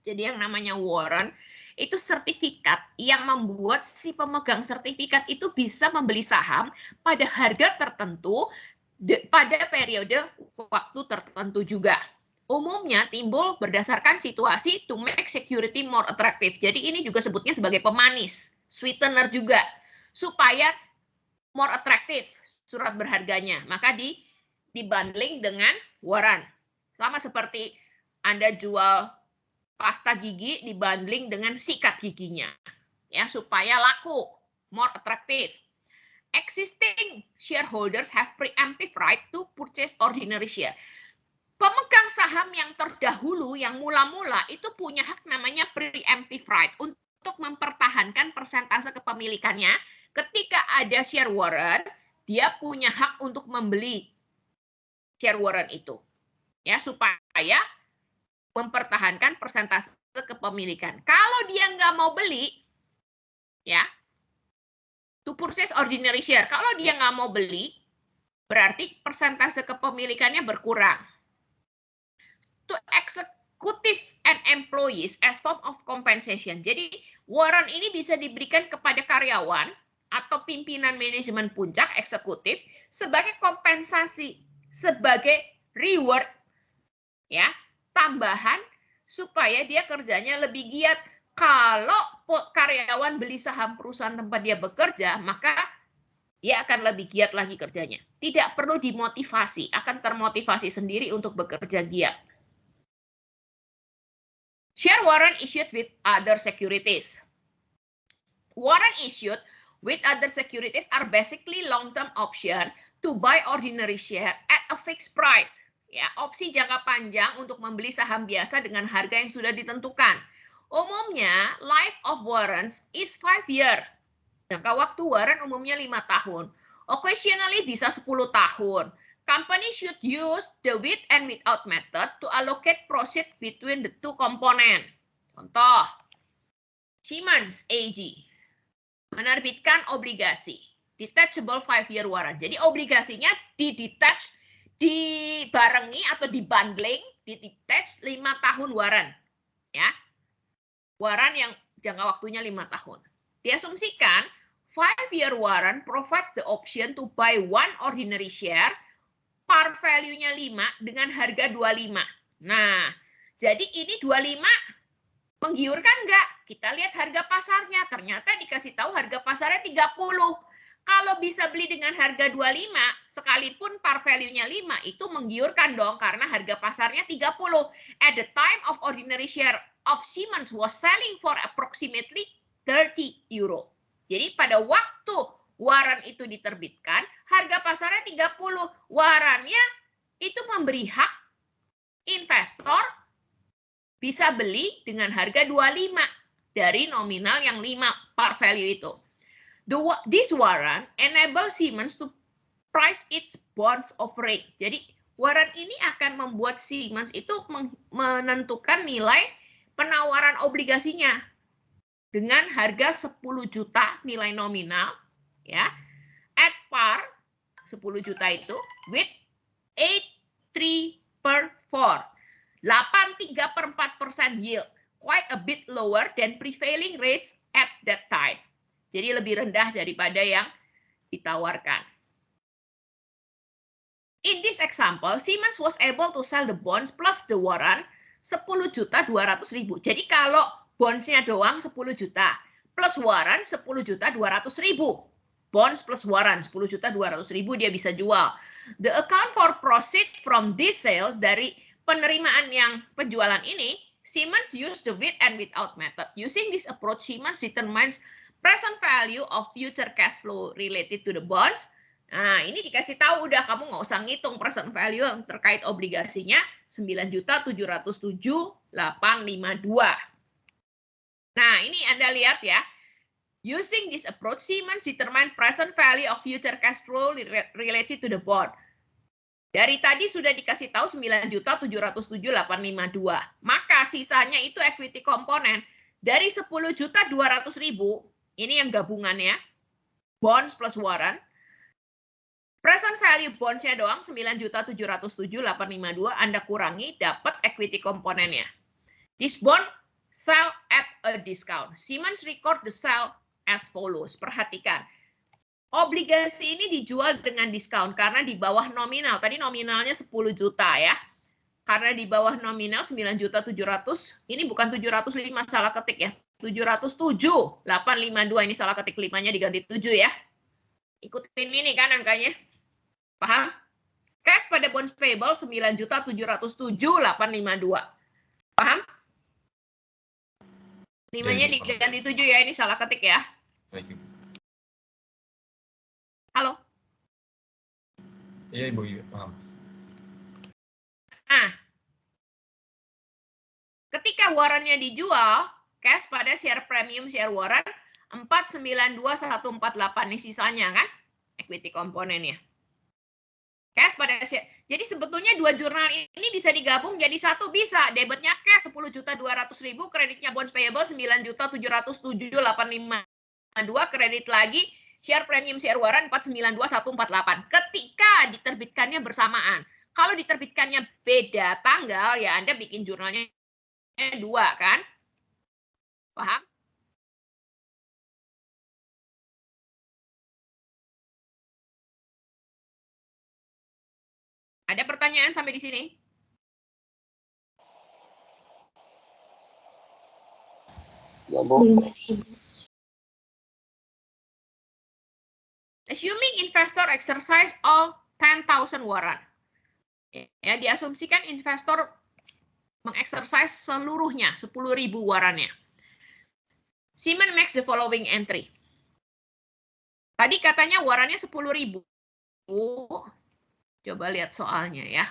S1: Jadi yang namanya warrant itu sertifikat yang membuat si pemegang sertifikat itu bisa membeli saham pada harga tertentu pada periode waktu tertentu juga. Umumnya timbul berdasarkan situasi to make security more attractive. Jadi ini juga sebutnya sebagai pemanis, sweetener juga, supaya more attractive surat berharganya. Maka dibundling dengan warrant. Sama seperti Anda jual pasta gigi dibundling dengan sikat giginya. Ya, supaya laku, more attractive. Existing shareholders have preemptive right to purchase ordinary share. Pemegang saham yang terdahulu, yang mula-mula, itu punya hak namanya preemptive right untuk mempertahankan persentase kepemilikannya Ketika ada share warrant, dia punya hak untuk membeli share warrant itu. Ya, supaya mempertahankan persentase kepemilikan. Kalau dia nggak mau beli, ya, to purchase ordinary share. Kalau dia nggak mau beli, berarti persentase kepemilikannya berkurang. To executive and employees as form of compensation. Jadi, warrant ini bisa diberikan kepada karyawan atau pimpinan manajemen puncak eksekutif sebagai kompensasi, sebagai reward, ya, tambahan supaya dia kerjanya lebih giat. Kalau karyawan beli saham perusahaan tempat dia bekerja, maka dia akan lebih giat lagi kerjanya. Tidak perlu dimotivasi, akan termotivasi sendiri untuk bekerja giat. Share warrant issued with other securities. Warrant issued with other securities are basically long-term option to buy ordinary share at a fixed price. Ya, opsi jangka panjang untuk membeli saham biasa dengan harga yang sudah ditentukan. Umumnya, life of warrants is 5 years. Jangka waktu warrant umumnya 5 tahun. Occasionally bisa 10 tahun. Company should use the with and without method to allocate proceeds between the two component. Contoh, Siemens AG menerbitkan obligasi detachable 5-year warrant. Jadi obligasinya di-detach, dibarengi atau dibundling, di-detach 5 tahun warrant. Ya. Warrant yang jangka waktunya 5 tahun. Diasumsikan 5-year warrant provide the option to buy one ordinary share par value-nya 5 dengan harga 25. Nah, jadi ini 25 menggiurkan nggak? Kita lihat harga pasarnya. Ternyata dikasih tahu harga pasarnya 30. Kalau bisa beli dengan harga 25, sekalipun par value-nya 5, itu menggiurkan dong karena harga pasarnya 30. At the time of ordinary share of Siemens was selling for approximately 30 euro. Jadi pada waktu warrant itu diterbitkan, harga pasarnya 30. Warrantnya itu memberi hak investor bisa beli dengan harga 25 dari nominal yang 5 par value itu. This warrant enable Siemens to price its bonds offering. Jadi warrant ini akan membuat Siemens itu menentukan nilai penawaran obligasinya dengan harga 10 juta nilai nominal, ya, at par 10 juta itu with 8,3 per 4. 83/4% yield, quite a bit lower than prevailing rates at that time. Jadi lebih rendah daripada yang ditawarkan. In this example, Siemens was able to sell the bonds plus the warrant 10.200.000. Jadi kalau bonds-nya doang 10 juta, plus warrant 10.200.000. Bonds plus warrant 10.200.000 dia bisa jual. The account for proceed from this sale, dari penerimaan yang penjualan ini, Siemens use the with and without method. Using this approach, Siemens determines present value of future cash flow related to the bonds. Nah, ini dikasih tahu udah, kamu nggak usah ngitung present value yang terkait obligasinya 9.707.852. Nah, ini Anda lihat ya. Using this approach, Siemens determine present value of future cash flow related to the bond. Dari tadi sudah dikasih tahu 9.707.852. Maka sisanya itu equity component dari 10.200.000. Ini yang gabungannya. Bonds plus warrant. Present value bonds-nya doang 9.707.852. Anda kurangi, dapat equity komponennya. This bond sell at a discount. Siemens record the sell as follows. Perhatikan. Obligasi ini dijual dengan diskon karena di bawah nominal. Tadi nominalnya 10 juta ya. Karena di bawah nominal 9.700.000. Ini bukan 705, salah ketik ya. 707.852. Ini salah ketik 5-nya diganti 7 ya. Ikutin ini kan angkanya. Paham? Cash pada bonds payable 9.707.852. Paham? 5-nya diganti 7 ya. Ini salah ketik ya.
S2: Baik, Ibu.
S1: Halo?
S2: Iya, Ibu, iya, paham.
S1: Nah, ketika warrantnya dijual, cash pada share premium share warrant 492.148 nih sisanya kan, equity komponennya. Cash pada jadi sebetulnya dua jurnal ini bisa digabung jadi satu, bisa. Debitnya cash 10.200.000, kreditnya bonds payable 9.707.852, kredit lagi share premium share warrant 492.148. Ketika diterbitkannya bersamaan. Kalau diterbitkannya beda tanggal, ya Anda bikin jurnalnya dua kan? Paham? Ada pertanyaan sampai di sini?
S4: Ya, Bu.
S3: Belum ada, Ibu.
S1: Assuming investor exercise all 10,000 warrant. Ya, diasumsikan investor mengexercise seluruhnya 10.000 warrantnya. Simon makes the following entry. Tadi katanya warrantnya 10.000. Coba lihat soalnya ya.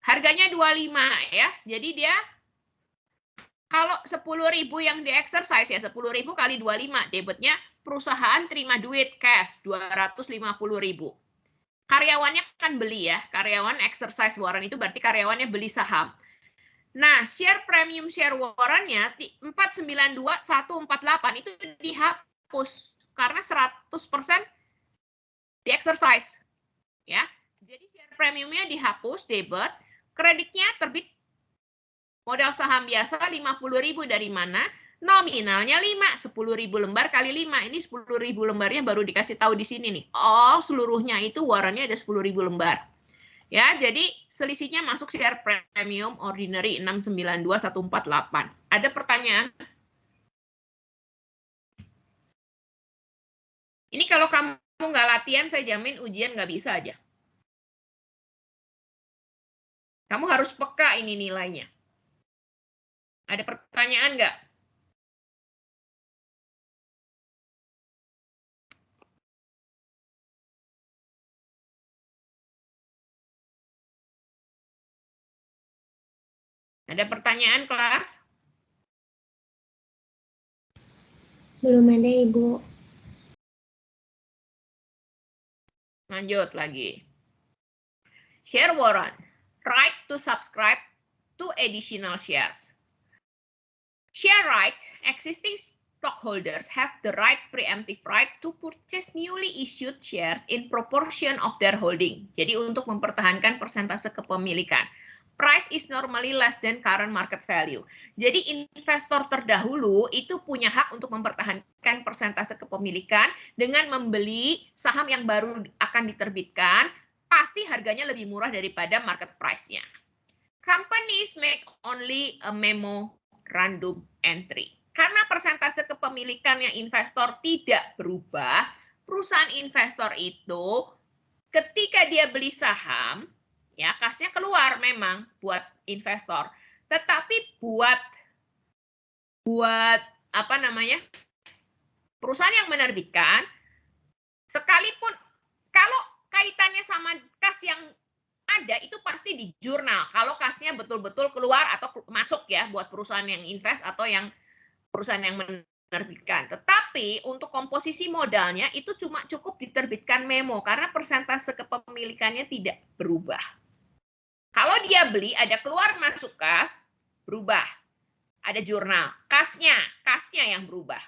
S1: Harganya 25 ya. Jadi dia kalau 10.000 yang di-exercise ya 10.000 kali 25, debitnya perusahaan terima duit cash 250.000. Karyawannya kan beli ya, karyawan exercise warrant itu berarti karyawannya beli saham. Nah, share premium share warrant-nya 492.148 itu dihapus karena 100% di-exercise ya. Jadi share premiumnya dihapus, debit, kreditnya terbit modal saham biasa 50.000 dari mana? Nominalnya 5, 10.000 lembar kali 5. Ini 10.000 lembarnya baru dikasih tahu di sini nih. Oh, seluruhnya itu warrantnya ada 10.000 lembar. Ya, jadi selisihnya masuk share premium ordinary 692.148. Ada pertanyaan? Ini kalau kamu nggak latihan, saya jamin ujian nggak bisa aja. Kamu harus peka ini nilainya. Ada pertanyaan nggak? Ada pertanyaan kelas?
S3: Belum ada, Ibu.
S1: Lanjut lagi. Share warrant. Right to subscribe to additional shares. Share right, existing stockholders have the right, preemptive right to purchase newly issued shares in proportion of their holding. Jadi untuk mempertahankan persentase kepemilikan. Price is normally less than current market value. Jadi investor terdahulu itu punya hak untuk mempertahankan persentase kepemilikan dengan membeli saham yang baru akan diterbitkan, pasti harganya lebih murah daripada market price-nya. Companies make only a memorandum entry. Karena persentase kepemilikannya investor tidak berubah, perusahaan investor itu ketika dia beli saham, ya kasnya keluar memang buat investor, tetapi buat apa namanya, perusahaan yang menerbitkan, sekalipun kalau kaitannya sama kas yang ada itu pasti di jurnal. Kalau kasnya betul-betul keluar atau masuk ya buat perusahaan yang invest atau yang perusahaan yang menerbitkan. Tetapi untuk komposisi modalnya itu cuma cukup diterbitkan memo karena persentase kepemilikannya tidak berubah. Kalau dia beli ada keluar masuk kas, berubah. Ada jurnal, kasnya yang berubah.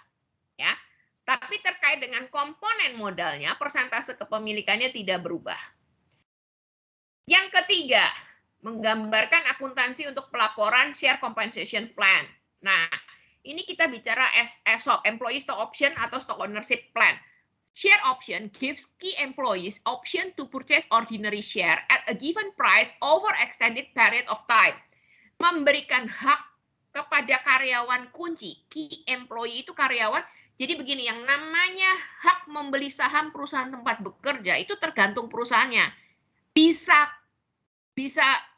S1: Ya. Tapi terkait dengan komponen modalnya, persentase kepemilikannya tidak berubah. Yang ketiga, menggambarkan akuntansi untuk pelaporan share compensation plan. Nah, ini kita bicara ESOP, Employee Stock Option atau Stock Ownership Plan. Share option gives key employees option to purchase ordinary share at a given price over extended period of time. Memberikan hak kepada karyawan kunci. Key employee itu karyawan. Jadi begini, yang namanya hak membeli saham perusahaan tempat bekerja itu tergantung perusahaannya. Bisa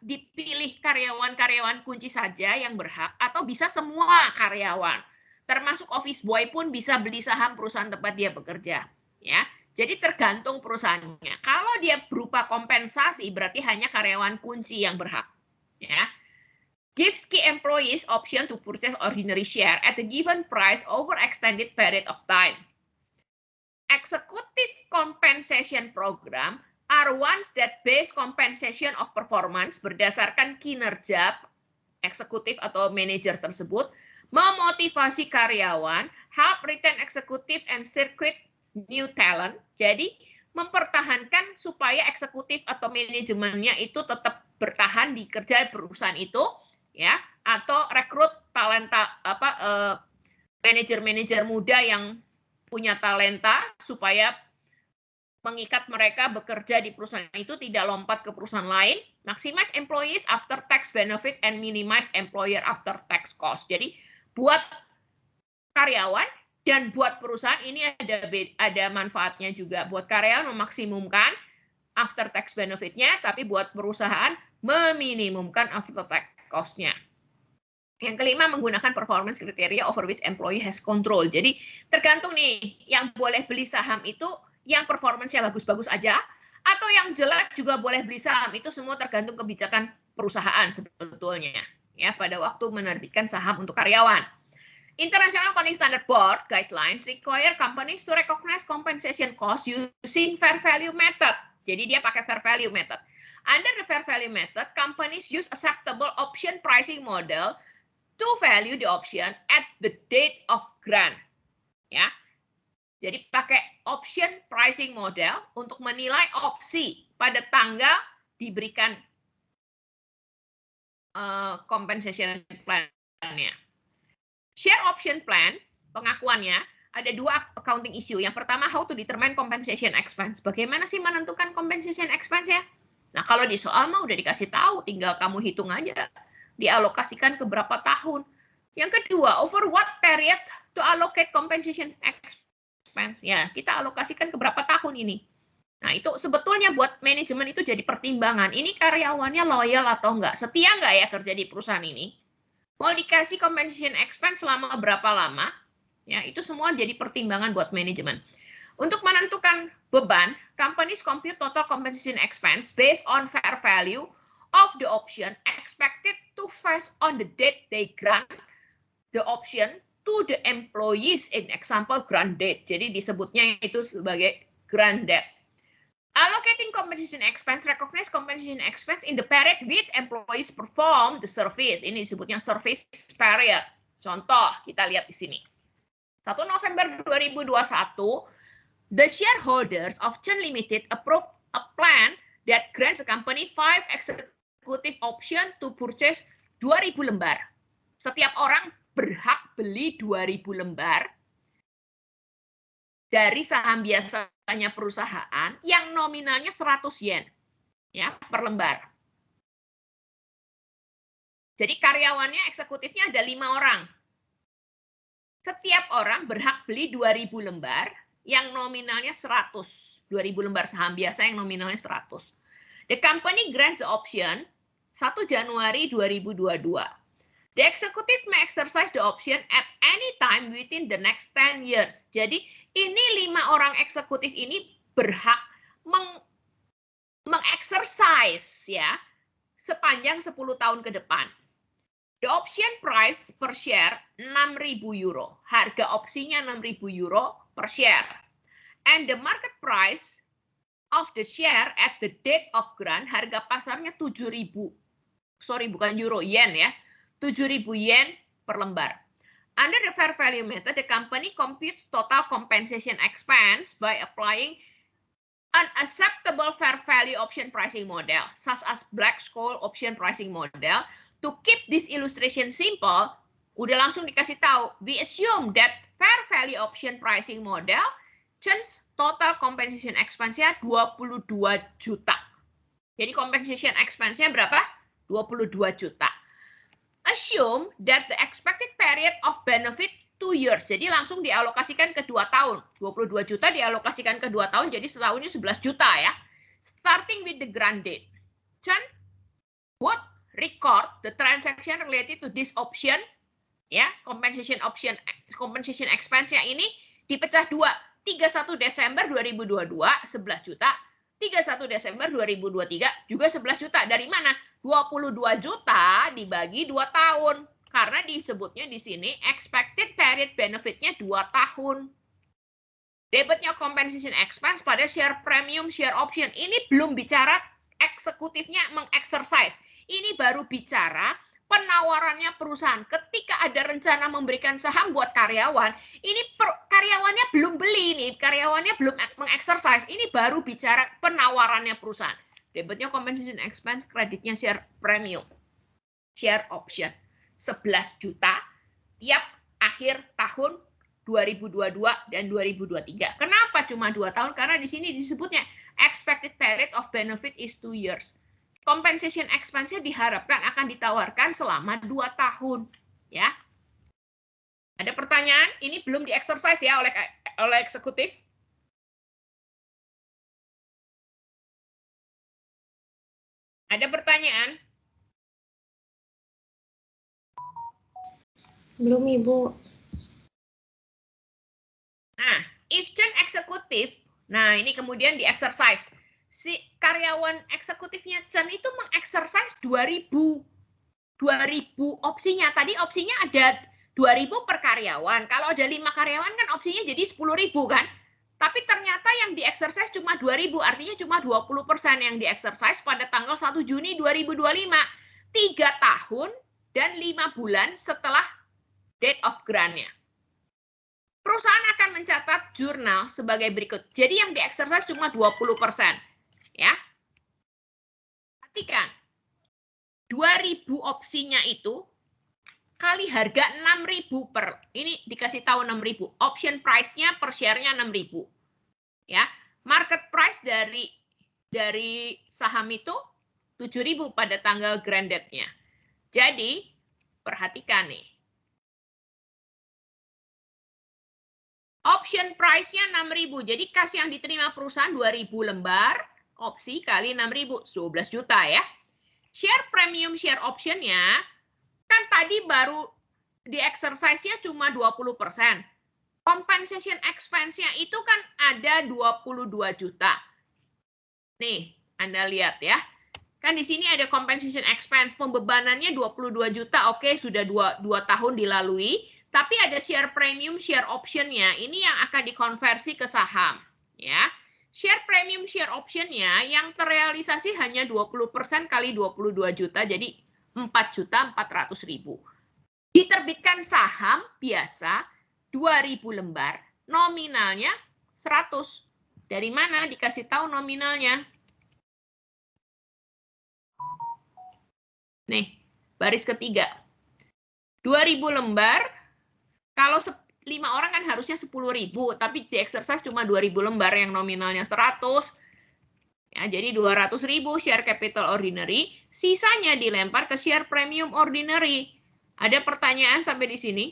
S1: dipilih karyawan-karyawan kunci saja yang berhak atau bisa semua karyawan. Termasuk office boy pun bisa beli saham perusahaan tempat dia bekerja. Ya, jadi tergantung perusahaannya. Kalau dia berupa kompensasi berarti hanya karyawan kunci yang berhak. Ya. gives key employees option to purchase ordinary share at a given price over extended period of time. Executive compensation program are ones that base compensation of performance berdasarkan kinerja eksekutif atau manajer tersebut, memotivasi karyawan, help retain executive and recruit new talent. Jadi mempertahankan supaya eksekutif atau manajemennya itu tetap bertahan di kerja perusahaan itu, ya, atau rekrut talenta manajer-manajer muda yang punya talenta supaya mengikat mereka bekerja di perusahaan itu, tidak lompat ke perusahaan lain. Maximize employees after tax benefit and minimize employer after tax cost. Jadi buat karyawan dan buat perusahaan ini ada manfaatnya juga. Buat karyawan memaksimumkan after tax benefit-nya, tapi buat perusahaan meminimumkan after tax cost-nya. Yang kelima, menggunakan performance criteria over which employee has control. Jadi tergantung nih, yang boleh beli saham itu yang performance-nya bagus-bagus aja, atau yang jelek juga boleh beli saham. Itu semua tergantung kebijakan perusahaan sebetulnya, ya, pada waktu menerbitkan saham untuk karyawan. International Accounting Standard Board guidelines require companies to recognize compensation cost using fair value method. Jadi dia pakai fair value method. Under the fair value method, companies use acceptable option pricing model to value the option at the date of grant. Ya. Jadi pakai option pricing model untuk menilai opsi pada tanggal diberikan compensation plan-nya. Share option plan, pengakuannya, ada dua accounting issue. Yang pertama, how to determine compensation expense. Bagaimana sih menentukan compensation expense ya? Nah, kalau di soal mah udah dikasih tahu, tinggal kamu hitung aja. Dialokasikan ke berapa tahun. Yang kedua, over what periods to allocate compensation expense. Ya, kita alokasikan ke berapa tahun ini. Nah, itu sebetulnya buat manajemen itu jadi pertimbangan. Ini karyawannya loyal atau enggak? Setia enggak ya kerja di perusahaan ini? Mau dikasih compensation expense selama berapa lama? Ya, itu semua jadi pertimbangan buat manajemen. Untuk menentukan beban, companies compute total compensation expense based on fair value of the option expected to vest on the date they grant the option to the employees in example grant date. Jadi disebutnya itu sebagai grant date. Allocating compensation expense, recognize compensation expense in the period which employees perform the service. Ini disebutnya service period. Contoh, kita lihat di sini. 1 November 2021, the shareholders of Chen Limited approved a plan that grants the company 5 executive option to purchase 2.000 lembar. Setiap orang berhak beli 2.000 lembar dari saham biasanya perusahaan yang nominalnya 100 yen ya per lembar. Jadi karyawannya eksekutifnya ada 5 orang. Setiap orang berhak beli 2.000 lembar yang nominalnya 100. 2.000 lembar saham biasa yang nominalnya 100. The company grants the option 1 Januari 2022. The executive may exercise the option at any time within the next 10 years. Jadi ini 5 orang eksekutif ini berhak mengexercise ya sepanjang 10 tahun ke depan. The option price per share 6.000 euro. Harga opsinya 6.000 euro per share. And the market price of the share at the date of grant, harga pasarnya 7.000. Sorry, bukan euro, yen ya. 7.000 yen per lembar. Under the fair value method, the company computes total compensation expense by applying an acceptable fair value option pricing model, such as Black-Scholes option pricing model. To keep this illustration simple, udah langsung dikasih tahu, we assume that fair value option pricing model change total compensation expense-nya 22 juta. Jadi compensation expense-nya berapa? 22 juta. Assume that the expected period of benefit 2 years. Jadi langsung dialokasikan ke 2 tahun. 22 juta dialokasikan ke 2 tahun, jadi setahunnya 11 juta ya. Starting with the grant date. Chen would record the transaction related to this option, ya, compensation expense-nya ini dipecah 2. 31 Desember 2022, 11 juta. 31 Desember 2023 juga 11 juta. Dari mana? 22 juta dibagi 2 tahun. Karena disebutnya di sini expected period benefit-nya 2 tahun. Debitnya compensation expense pada share premium, share option. Ini belum bicara eksekutifnya mengexercise. Ini baru bicara penawarannya perusahaan. Ketika ada rencana memberikan saham buat karyawan, ini karyawannya belum beli nih, karyawannya belum mengexercise. Ini baru bicara penawarannya perusahaan. Debitnya compensation expense, kreditnya share premium, share option. 11 juta tiap akhir tahun 2022 dan 2023. Kenapa cuma 2 tahun? Karena di sini disebutnya expected period of benefit is 2 years. Compensation expense-nya diharapkan akan ditawarkan selama 2 tahun. Ya. Ada pertanyaan? Ini belum di-exercise ya oleh eksekutif. Ada pertanyaan?
S3: Belum, Ibu.
S1: Nah, if change eksekutif, nah ini kemudian di-exercise. Si karyawan eksekutifnya Chen itu mengexercise 2000 opsinya. Tadi opsinya ada 2000 per karyawan. Kalau ada 5 karyawan kan opsinya jadi 10.000 kan. Tapi ternyata yang di-exercise cuma 2000, artinya cuma 20% yang di-exercise pada tanggal 1 Juni 2025. 3 tahun dan 5 bulan setelah date of grant-nya. Perusahaan akan mencatat jurnal sebagai berikut. Jadi yang di-exercise cuma 20%. Ya. Perhatikan. 2000 opsinya itu kali harga 6.000 per. Ini dikasih tahu 6.000. Option price-nya per share-nya 6.000. Ya. Market price dari saham itu 7.000 pada tanggal grant date-nya. Jadi, perhatikan nih. Option price-nya 6.000. Jadi kasih yang diterima perusahaan 2.000 lembar, opsi kali 6.000, 12 juta ya. Share premium, share option-nya, kan tadi baru di exercise-nya cuma 20%. Compensation expense-nya itu kan ada 22 juta. Nih, Anda lihat ya. Kan di sini ada compensation expense, pembebanannya 22 juta, oke, sudah 2 tahun dilalui. Tapi ada share premium, share option-nya. Ini yang akan dikonversi ke saham. Ya. Share premium, share option-nya yang terrealisasi hanya 20% kali 22 juta, jadi 4.400.000. Diterbitkan saham biasa 2.000 lembar, nominalnya 100. Dari mana dikasih tahu nominalnya? Nih, baris ketiga. 2.000 lembar, kalau 5 orang kan harusnya 10.000, tapi di exercise cuma 2.000 lembar yang nominalnya 100. Ya, jadi 200.000 share capital ordinary, sisanya dilempar ke share premium ordinary. Ada pertanyaan sampai di sini?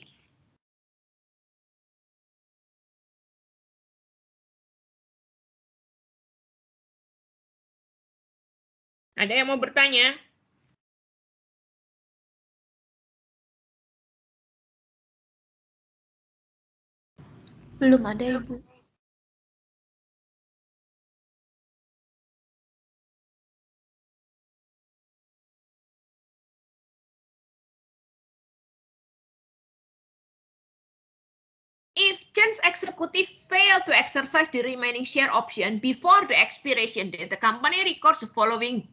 S1: Ada yang mau bertanya?
S5: Belum ada, Ibu.
S1: If change executive fail to exercise the remaining share option before the expiration date, the company records the following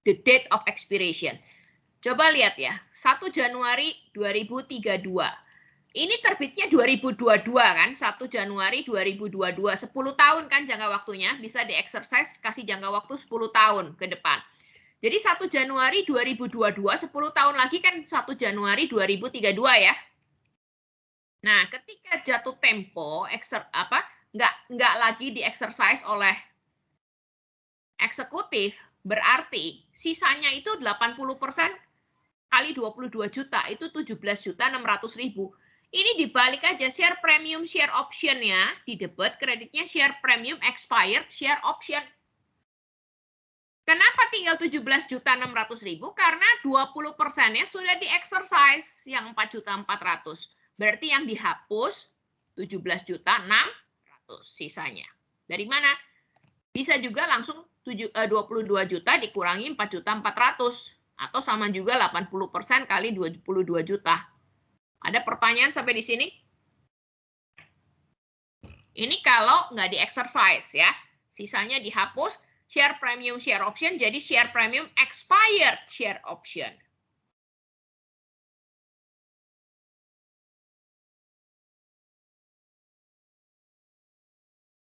S1: the date of expiration. Coba lihat ya, 1 Januari 2032. Ini terbitnya 2022 kan, 1 Januari 2022, 10 tahun kan jangka waktunya, bisa di-exercise, kasih jangka waktu 10 tahun ke depan. Jadi 1 Januari 2022, 10 tahun lagi kan 1 Januari 2032 ya. Nah, ketika jatuh tempo, nggak lagi di-exercise oleh eksekutif, berarti sisanya itu 80% kali 22 juta, itu 17.600.000. Ini dibalik aja, share premium, share option-nya di debit, kreditnya share premium, expired, share option. Kenapa tinggal 17.600.000? Karena 20%-nya sudah di-exercise, yang 4.400.000. Berarti yang dihapus 17.600.000 sisanya. Dari mana? Bisa juga langsung 22 juta dikurangi 4.400.000 atau sama juga 80% kali 22 juta. Ada pertanyaan sampai di sini? Ini kalau nggak di-exercise ya. Sisanya dihapus, share premium, share option, jadi share premium expired share option.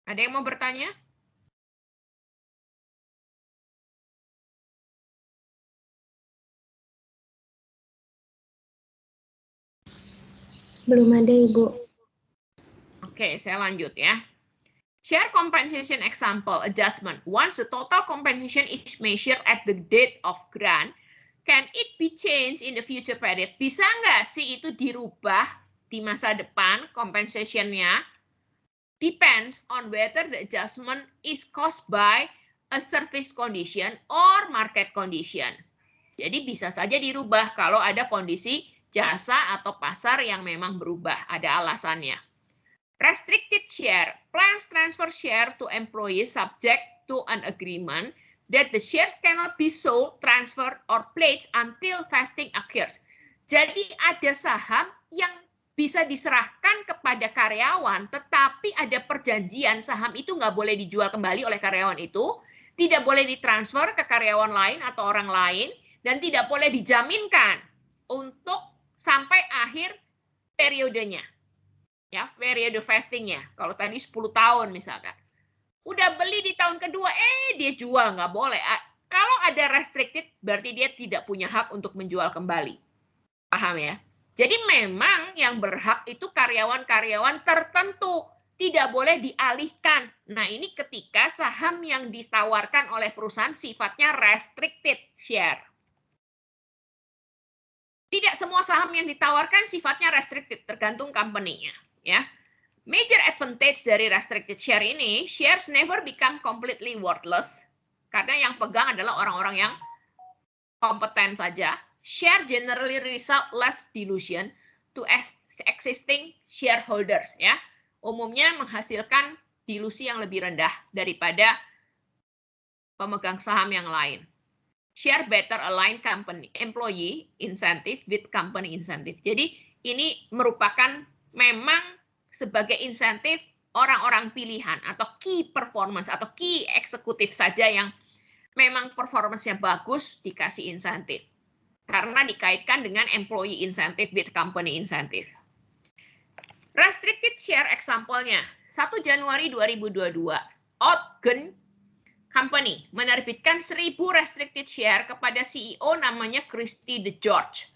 S1: Ada yang mau bertanya?
S3: Belum ada, Ibu.
S1: Oke, saya lanjut ya. Share compensation example adjustment. Once the total compensation is measured at the date of grant, can it be changed in the future period? Bisa nggak sih itu dirubah di masa depan compensation-nya? Depends on whether the adjustment is caused by a service condition or market condition. Jadi bisa saja dirubah kalau ada kondisi jasa atau pasar yang memang berubah, ada alasannya. Restricted share, plans transfer share to employees subject to an agreement that the shares cannot be sold, transferred, or pledged until vesting occurs. Jadi ada saham yang bisa diserahkan kepada karyawan, tetapi ada perjanjian saham itu nggak boleh dijual kembali oleh karyawan itu, tidak boleh ditransfer ke karyawan lain atau orang lain, dan tidak boleh dijaminkan untuk sampai akhir periodenya. Ya, periode vestingnya. Kalau tadi 10 tahun misalkan. Udah beli di tahun kedua, dia jual, nggak boleh. Kalau ada restricted, berarti dia tidak punya hak untuk menjual kembali. Paham ya? Jadi memang yang berhak itu karyawan-karyawan tertentu. Tidak boleh dialihkan. Nah, ini ketika saham yang ditawarkan oleh perusahaan sifatnya restricted share. Tidak semua saham yang ditawarkan sifatnya restricted, tergantung company-nya. Ya. Major advantage dari restricted share ini, shares never become completely worthless. Karena yang pegang adalah orang-orang yang kompeten saja. Share generally result less dilution to existing shareholders. Ya. Umumnya menghasilkan dilusi yang lebih rendah daripada pemegang saham yang lain. Share better align company employee incentive with company incentive. Jadi ini merupakan memang sebagai insentif orang-orang pilihan atau key performance atau key eksekutif saja yang memang performance-nya bagus dikasih insentif. Karena dikaitkan dengan employee incentive with company incentive. Restricted share example-nya 1 Januari 2022, Ogden Company menerbitkan 1.000 restricted share kepada CEO namanya Christy DeGeorge.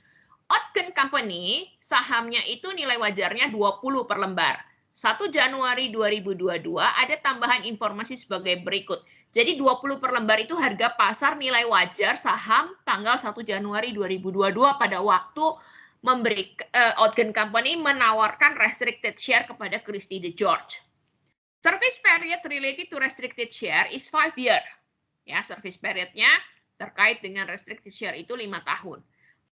S1: Ogden Company, sahamnya itu nilai wajarnya 20 per lembar. 1 Januari 2022 ada tambahan informasi sebagai berikut. Jadi 20 per lembar itu harga pasar nilai wajar saham tanggal 1 Januari 2022 pada waktu Ogden Company menawarkan restricted share kepada Christy DeGeorge. Service period related to restricted share is 5 year. Ya, service periodnya terkait dengan restricted share itu 5 tahun.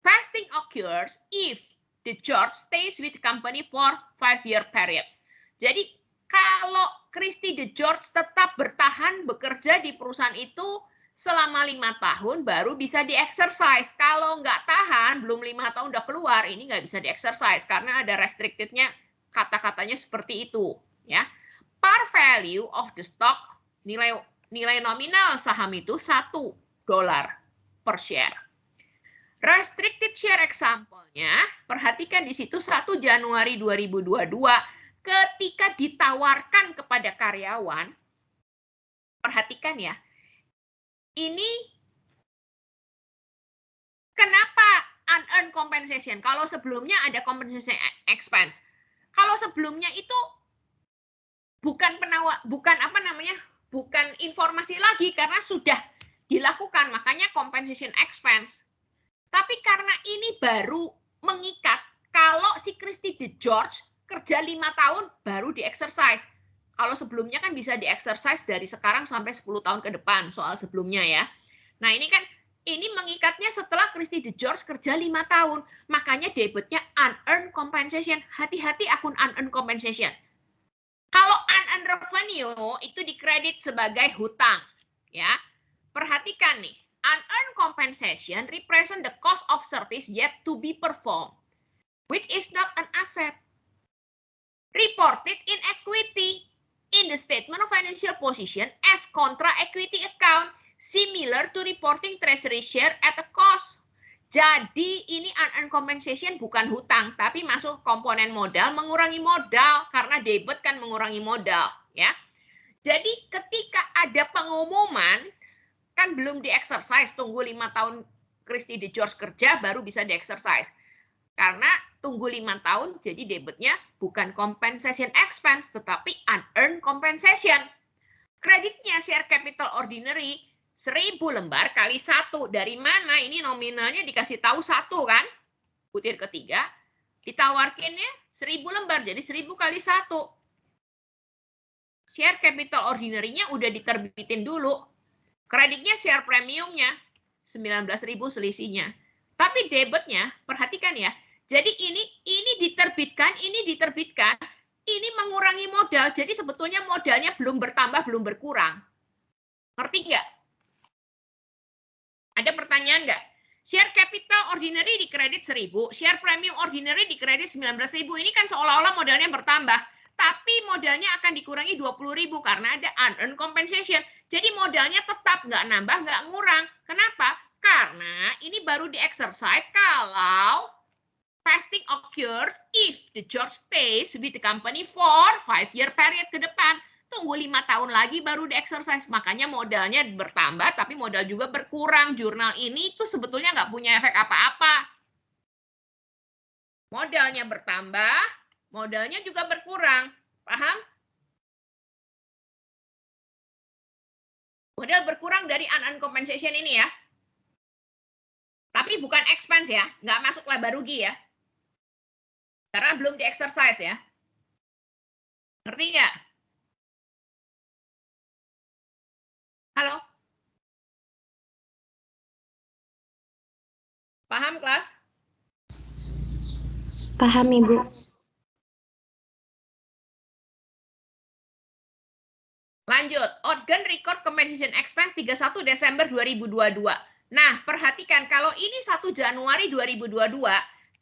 S1: Vesting occurs if the DeGeorge stays with the company for 5-year period. Jadi kalau Christy DeGeorge tetap bertahan bekerja di perusahaan itu selama 5 tahun baru bisa di-exercise. Kalau nggak tahan, belum 5 tahun udah keluar, ini nggak bisa di-exercise karena ada restricted-nya, kata-katanya seperti itu. Ya. Par value of the stock, nilai nominal saham itu $1 per share. Restricted share example-nya, perhatikan di situ 1 Januari 2022, ketika ditawarkan kepada karyawan, perhatikan ya, ini kenapa unearned compensation? Kalau sebelumnya ada compensation expense. Kalau sebelumnya itu bukan informasi lagi karena sudah dilakukan, makanya compensation expense. Tapi karena ini baru mengikat, kalau si Christy DeGeorge kerja 5 tahun baru di-exercise. Kalau sebelumnya kan bisa di-exercise dari sekarang sampai 10 tahun ke depan, soal sebelumnya ya. Nah ini kan, ini mengikatnya setelah Christy DeGeorge kerja 5 tahun. Makanya debitnya unearned compensation. Hati-hati akun unearned compensation. Kalau unearned revenue itu dikredit sebagai hutang. Ya. perhatikan nih, unearned compensation represent the cost of service yet to be performed, which is not an asset. Reported in equity in the statement of financial position as contra equity account, similar to reporting treasury share at a cost. Jadi ini unearned compensation bukan hutang, tapi masuk komponen modal, mengurangi modal karena debit kan mengurangi modal, ya. Jadi ketika ada pengumuman kan belum di-exercise, tunggu 5 tahun Christy DeGeorge kerja baru bisa di-exercise. Karena tunggu 5 tahun, jadi debitnya bukan compensation expense, tetapi unearned compensation. Kreditnya share capital ordinary 1000 lembar kali 1. Dari mana? Ini nominalnya dikasih tahu 1 kan? Butir ketiga. Ditawarkinnya 1000 lembar, jadi 1000 kali 1. Share capital ordinary-nya udah diterbitin dulu. Kreditnya share premiumnya 19.000 selisihnya. Tapi debitnya, perhatikan ya. Jadi ini diterbitkan, ini mengurangi modal. Jadi sebetulnya modalnya belum bertambah, belum berkurang. Ngerti nggak? Ada pertanyaan nggak? Share capital ordinary dikredit 1000, share premium ordinary dikredit 19.000. Ini kan seolah-olah modalnya bertambah. Tapi modalnya akan dikurangi 20.000 karena ada unearned compensation. Jadi modalnya tetap nggak nambah, nggak ngurang. Kenapa? Karena ini baru di-exercise kalau vesting occurs if the George stays with the company for 5-year period ke depan. Tunggu 5 tahun lagi baru di-exercise. Makanya modalnya bertambah, tapi modal juga berkurang. Jurnal ini tuh sebetulnya nggak punya efek apa-apa. Modalnya bertambah, modalnya juga berkurang. Paham? Modal berkurang dari unearned compensation ini ya. Tapi bukan expense ya. Nggak masuk laba rugi ya. Karena belum di-exercise ya. Ngerti nggak? Halo? Paham kelas?
S3: Paham, Ibu.
S1: Lanjut, Ogden record compensation expense 31 Desember 2022. Nah, perhatikan kalau ini 1 Januari 2022,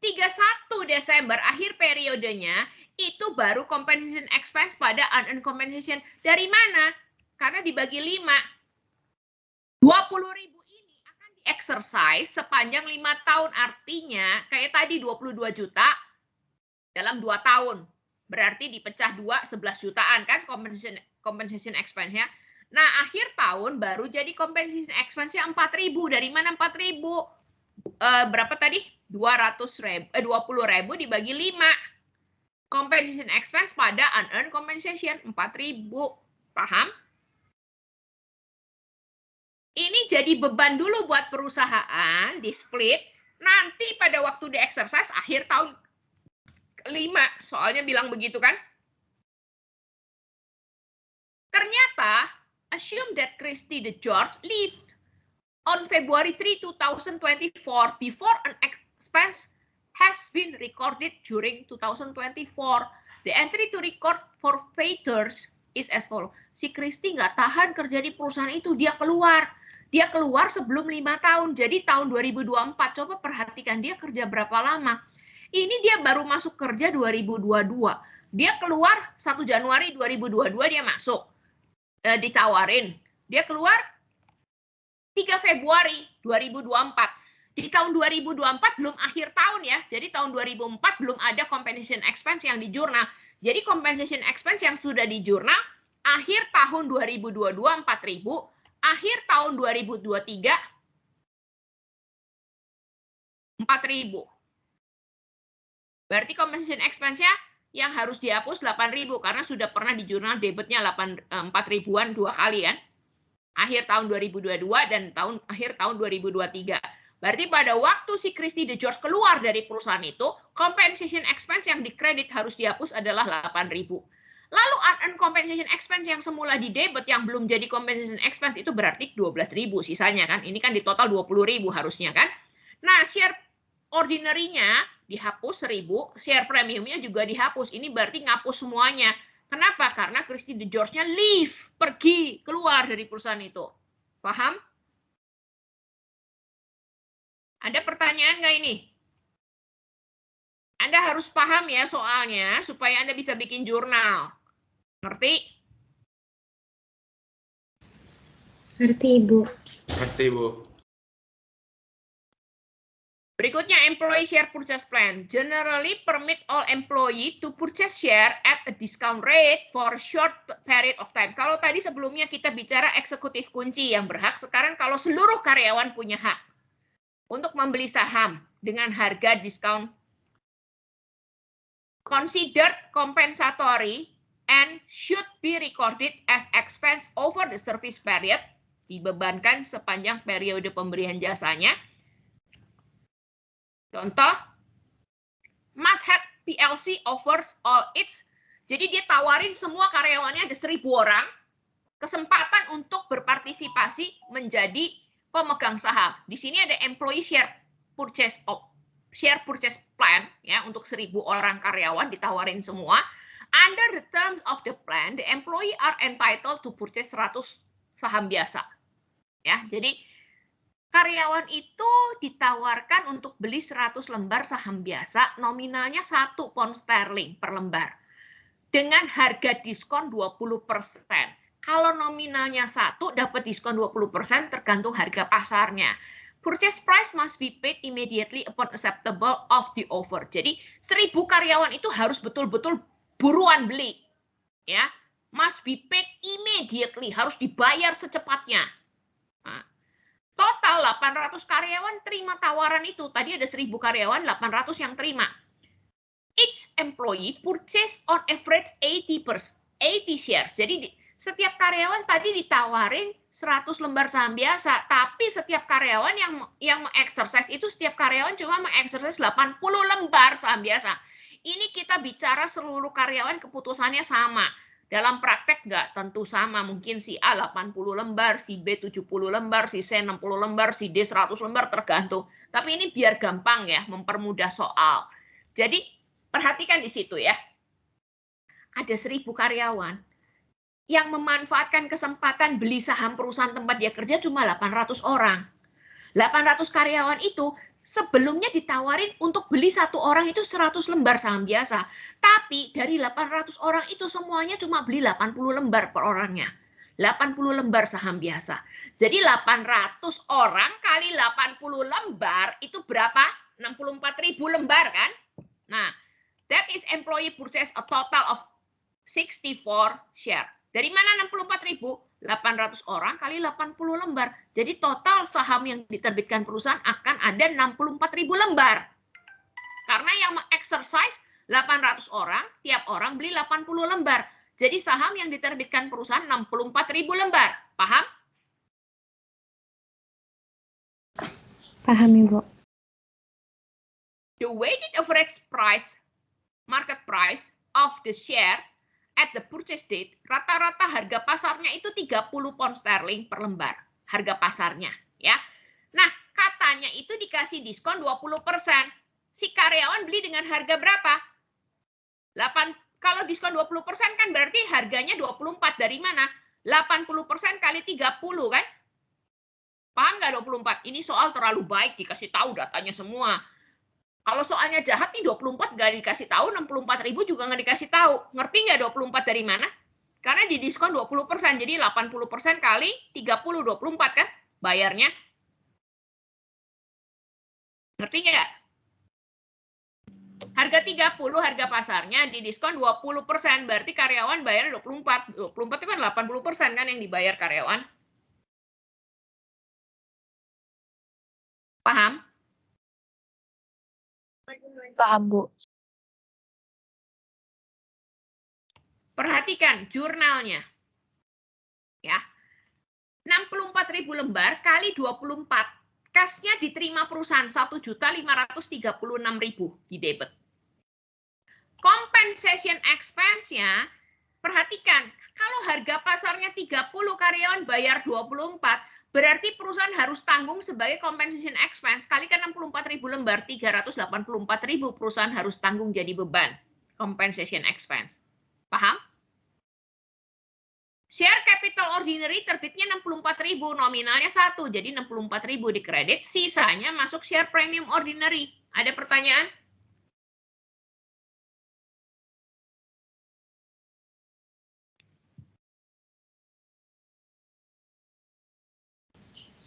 S1: 31 Desember akhir periodenya itu baru compensation expense pada unearned compensation. Dari mana? Karena dibagi 5. 20.000 ini akan di-exercise sepanjang 5 tahun. Artinya kayak tadi 22 juta dalam 2 tahun. Berarti dipecah 2, 11 jutaan kan compensation expense-nya. Nah, akhir tahun baru jadi compensation expense-nya 4.000. Dari mana 4.000? Berapa tadi? 20.000 dibagi 5. Compensation expense pada unearned compensation 4.000. Paham? Ini jadi beban dulu buat perusahaan, di split. Nanti pada waktu di exercise akhir tahun 5. Soalnya bilang begitu kan? Ternyata, assume that Christy DeGeorge lived on February 3, 2024 before an expense has been recorded during 2024. The entry to record forfeitures is as follows. Si Christy nggak tahan kerja di perusahaan itu, dia keluar. Dia keluar sebelum 5 tahun. Jadi tahun 2024, coba perhatikan dia kerja berapa lama. Ini dia baru masuk kerja 2022. Dia keluar 1 Januari 2022 dia masuk. Ditawarin. Dia keluar 3 Februari 2024. Di tahun 2024 belum akhir tahun ya. Jadi tahun 2004 belum ada compensation expense yang di jurnal. Jadi compensation expense yang sudah di jurnal akhir tahun 2022 4.000, akhir tahun 2023 4.000. Berarti compensation expense-nya yang harus dihapus 8.000 karena sudah pernah di jurnal debitnya 4.000-an 2 kali kan. Akhir tahun 2022 dan akhir tahun 2023. Berarti pada waktu si Christy DeGeorge keluar dari perusahaan itu, compensation expense yang dikredit harus dihapus adalah 8.000. Lalu unearned compensation expense yang semula di debit yang belum jadi compensation expense itu berarti 12.000 sisanya kan. Ini kan di total 20.000 harusnya kan. Nah, share ordinary-nya dihapus 1.000, share premiumnya juga dihapus. Ini berarti ngapus semuanya. Kenapa? Karena Christy DeGeorge-nya leave, pergi, keluar dari perusahaan itu. Paham? Ada pertanyaan nggak ini? Anda harus paham ya soalnya supaya Anda bisa bikin jurnal. Ngerti?
S3: Ngerti, Ibu.
S4: Ngerti, Bu.
S1: Berikutnya, employee share purchase plan. Generally permit all employee to purchase share at a discount rate for a short period of time. Kalau tadi sebelumnya kita bicara eksekutif kunci yang berhak, sekarang kalau seluruh karyawan punya hak untuk membeli saham dengan harga diskon considered compensatory and should be recorded as expense over the service period, dibebankan sepanjang periode pemberian jasanya. Contoh, must have PLC offers all its, jadi dia tawarin semua karyawannya ada 1.000 orang, kesempatan untuk berpartisipasi menjadi pemegang saham. Di sini ada employee share purchase plan ya, untuk 1.000 orang karyawan ditawarin semua. Under the terms of the plan, the employee are entitled to purchase 100 saham biasa. Ya, jadi karyawan itu ditawarkan untuk beli 100 lembar saham biasa, nominalnya 1 pound sterling per lembar. Dengan harga diskon 20%. Kalau nominalnya 1, dapat diskon 20% tergantung harga pasarnya. Purchase price must be paid immediately upon acceptable of the offer. Jadi 1.000 karyawan itu harus betul-betul buruan beli. Ya, must be paid immediately, harus dibayar secepatnya. Nah, total 800 karyawan terima tawaran itu. Tadi ada 1.000 karyawan, 800 yang terima. Each employee purchase on average 80 shares. Jadi setiap karyawan tadi ditawarin 100 lembar saham biasa, tapi setiap karyawan yang mengeksersis itu setiap karyawan cuma mengeksersis 80 lembar saham biasa. Ini kita bicara seluruh karyawan keputusannya sama. Dalam praktek nggak tentu sama, mungkin si A 80 lembar, si B 70 lembar, si C 60 lembar, si D 100 lembar, tergantung. Tapi ini biar gampang ya, mempermudah soal. Jadi perhatikan di situ ya. Ada 1.000 karyawan yang memanfaatkan kesempatan beli saham perusahaan tempat dia kerja cuma 800 orang. 800 karyawan itu sebelumnya ditawarin untuk beli 1 orang itu 100 lembar saham biasa. Tapi dari 800 orang itu semuanya cuma beli 80 lembar per orangnya. 80 lembar saham biasa. Jadi 800 orang kali 80 lembar itu berapa? 64.000 lembar kan? Nah, that is employee purchase a total of 64 share. Dari mana 64.000? 800 orang kali 80 lembar. Jadi total saham yang diterbitkan perusahaan akan ada 64.000 lembar. Karena yang mengexercise 800 orang, tiap orang beli 80 lembar. Jadi saham yang diterbitkan perusahaan 64.000 lembar. Paham?
S3: Paham, Ibu.
S1: The weighted average price, market price of the share at the purchase date, rata-rata harga pasarnya itu 30 pound sterling per lembar. Harga pasarnya. Ya. Nah, katanya itu dikasih diskon 20%. Si karyawan beli dengan harga berapa? Kalau diskon 20% kan berarti harganya 24. Dari mana? 80% kali 30 kan? Paham nggak 24? Ini soal terlalu baik, dikasih tahu datanya semua. Kalau soalnya jahat nih 24 nggak dikasih tahu, 64.000 juga nggak dikasih tahu. Ngerti nggak 24 dari mana? Karena di diskon 20%, jadi 80% kali 30, 24 kan bayarnya. Ngerti nggak? Harga 30 harga pasarnya, di diskon 20%, berarti karyawan bayar 24. 24 itu kan 80% kan yang dibayar karyawan. Paham?
S5: Paham, Bu.
S1: Perhatikan jurnalnya. Ya. 64.000 lembar kali 24. Kasnya diterima perusahaan 1.536.000 di debit. Compensation expense-nya, perhatikan, kalau harga pasarnya 30, karyawan bayar 24, berarti perusahaan harus tanggung sebagai compensation expense, kalikan 64.000 lembar, 384.000 perusahaan harus tanggung jadi beban compensation expense. Paham? Share capital ordinary terbitnya 64.000, nominalnya 1, jadi 64.000 dikredit, sisanya masuk share premium ordinary. Ada pertanyaan?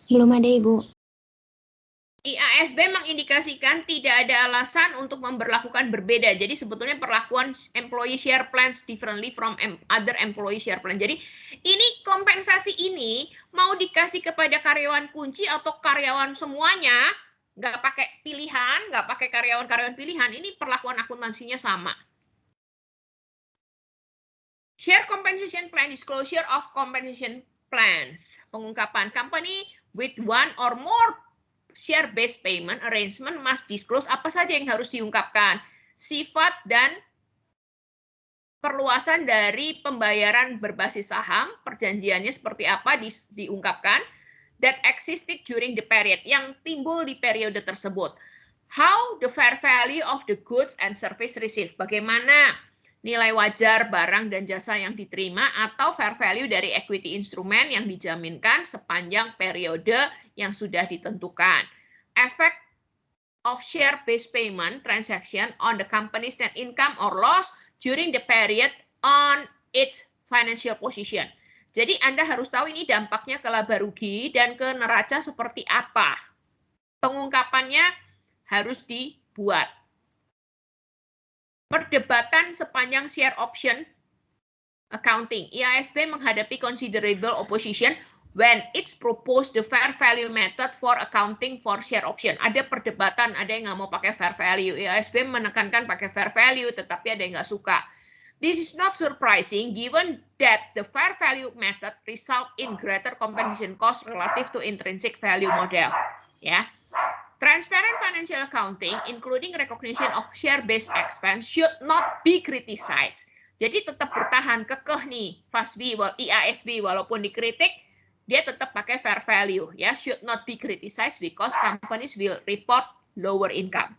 S3: Belum ada, Ibu.
S1: IASB mengindikasikan tidak ada alasan untuk memberlakukan berbeda. Jadi sebetulnya perlakuan employee share plans differently from other employee share plan. Jadi ini kompensasi ini mau dikasih kepada karyawan kunci atau karyawan semuanya, nggak pakai pilihan, nggak pakai karyawan-karyawan pilihan, ini perlakuan akuntansinya sama. Share compensation plan, disclosure of compensation plans. Pengungkapan company with one or more share-based payment arrangement must disclose apa saja yang harus diungkapkan. Sifat dan perluasan dari pembayaran berbasis saham, perjanjiannya seperti apa diungkapkan, that existed during the period, yang timbul di periode tersebut. How the fair value of the goods and service received, bagaimana nilai wajar barang dan jasa yang diterima atau fair value dari equity instrumen yang dijaminkan sepanjang periode yang sudah ditentukan. Effect of share-based payment transaction on the company's net income or loss during the period on its financial position. Jadi Anda harus tahu ini dampaknya ke laba rugi dan ke neraca seperti apa. Pengungkapannya harus dibuat. Perdebatan sepanjang share option accounting. IASB menghadapi considerable opposition when it's proposed the fair value method for accounting for share option. Ada perdebatan, ada yang nggak mau pakai fair value. IASB menekankan pakai fair value, tetapi ada yang nggak suka. This is not surprising given that the fair value method result in greater compensation cost relative to intrinsic value model. Ya. Transparent financial accounting, including recognition of share-based expense, should not be criticized. Jadi tetap bertahan kekeh nih, FASB, IASB, walaupun dikritik, dia tetap pakai fair value. Ya, should not be criticized because companies will report lower income.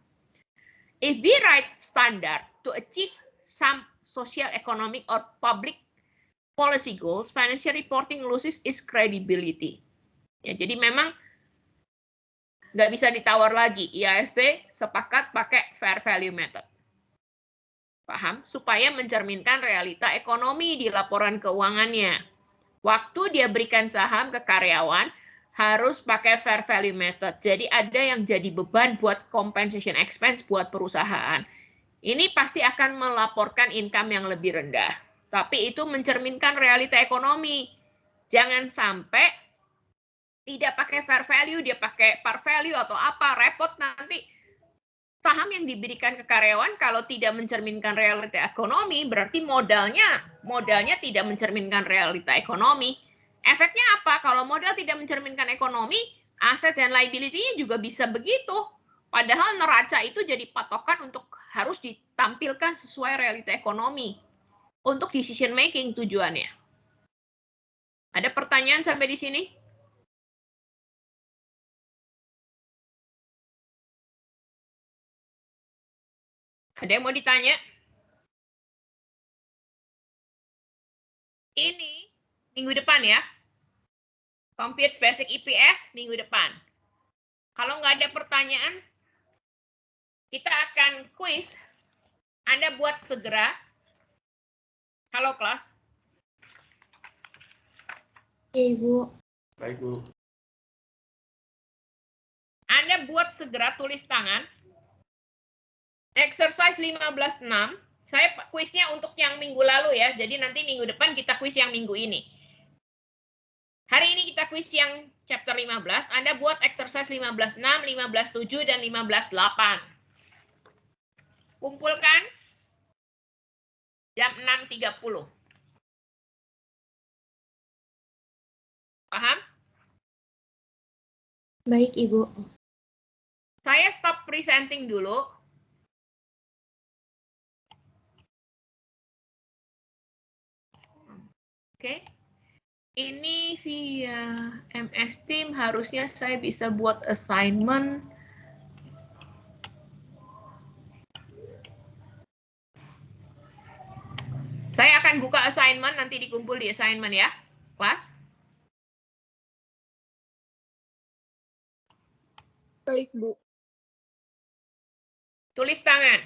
S1: If we write standard to achieve some social, economic, or public policy goals, financial reporting loses its credibility. Ya, jadi memang nggak bisa ditawar lagi. IASB sepakat pakai fair value method. Paham? Supaya mencerminkan realita ekonomi di laporan keuangannya. Waktu dia berikan saham ke karyawan, harus pakai fair value method. Jadi ada yang jadi beban buat compensation expense buat perusahaan. Ini pasti akan melaporkan income yang lebih rendah. Tapi itu mencerminkan realita ekonomi. Jangan sampai tidak pakai fair value, dia pakai par value atau apa, repot nanti. Saham yang diberikan ke karyawan kalau tidak mencerminkan realita ekonomi, berarti modalnya tidak mencerminkan realita ekonomi. Efeknya apa? Kalau modal tidak mencerminkan ekonomi, aset dan liability-nya juga bisa begitu. Padahal neraca itu jadi patokan untuk harus ditampilkan sesuai realita ekonomi. Untuk decision making tujuannya. Ada pertanyaan sampai di sini? Ada yang mau ditanya? Ini minggu depan ya. Compute Basic EPS minggu depan. Kalau nggak ada pertanyaan, kita akan quiz. Anda buat segera. Halo kelas.
S3: Ya, Ibu.
S4: Baik, Bu.
S1: Anda buat segera tulis tangan. Exercise 15.6. Saya kuisnya untuk yang minggu lalu ya. Jadi nanti minggu depan kita kuis yang minggu ini. Hari ini kita kuis yang chapter 15. Anda buat exercise 15.6, 15.7, dan 15.8. Kumpulkan jam 6.30. Paham?
S3: Baik, Ibu.
S1: Saya stop presenting dulu. Oke. Ini via MS Team harusnya saya bisa buat assignment. Saya akan Silakan buka assignment, nanti dikumpul di assignment ya, kelas.
S5: Baik, Bu.
S1: Tulis tangan.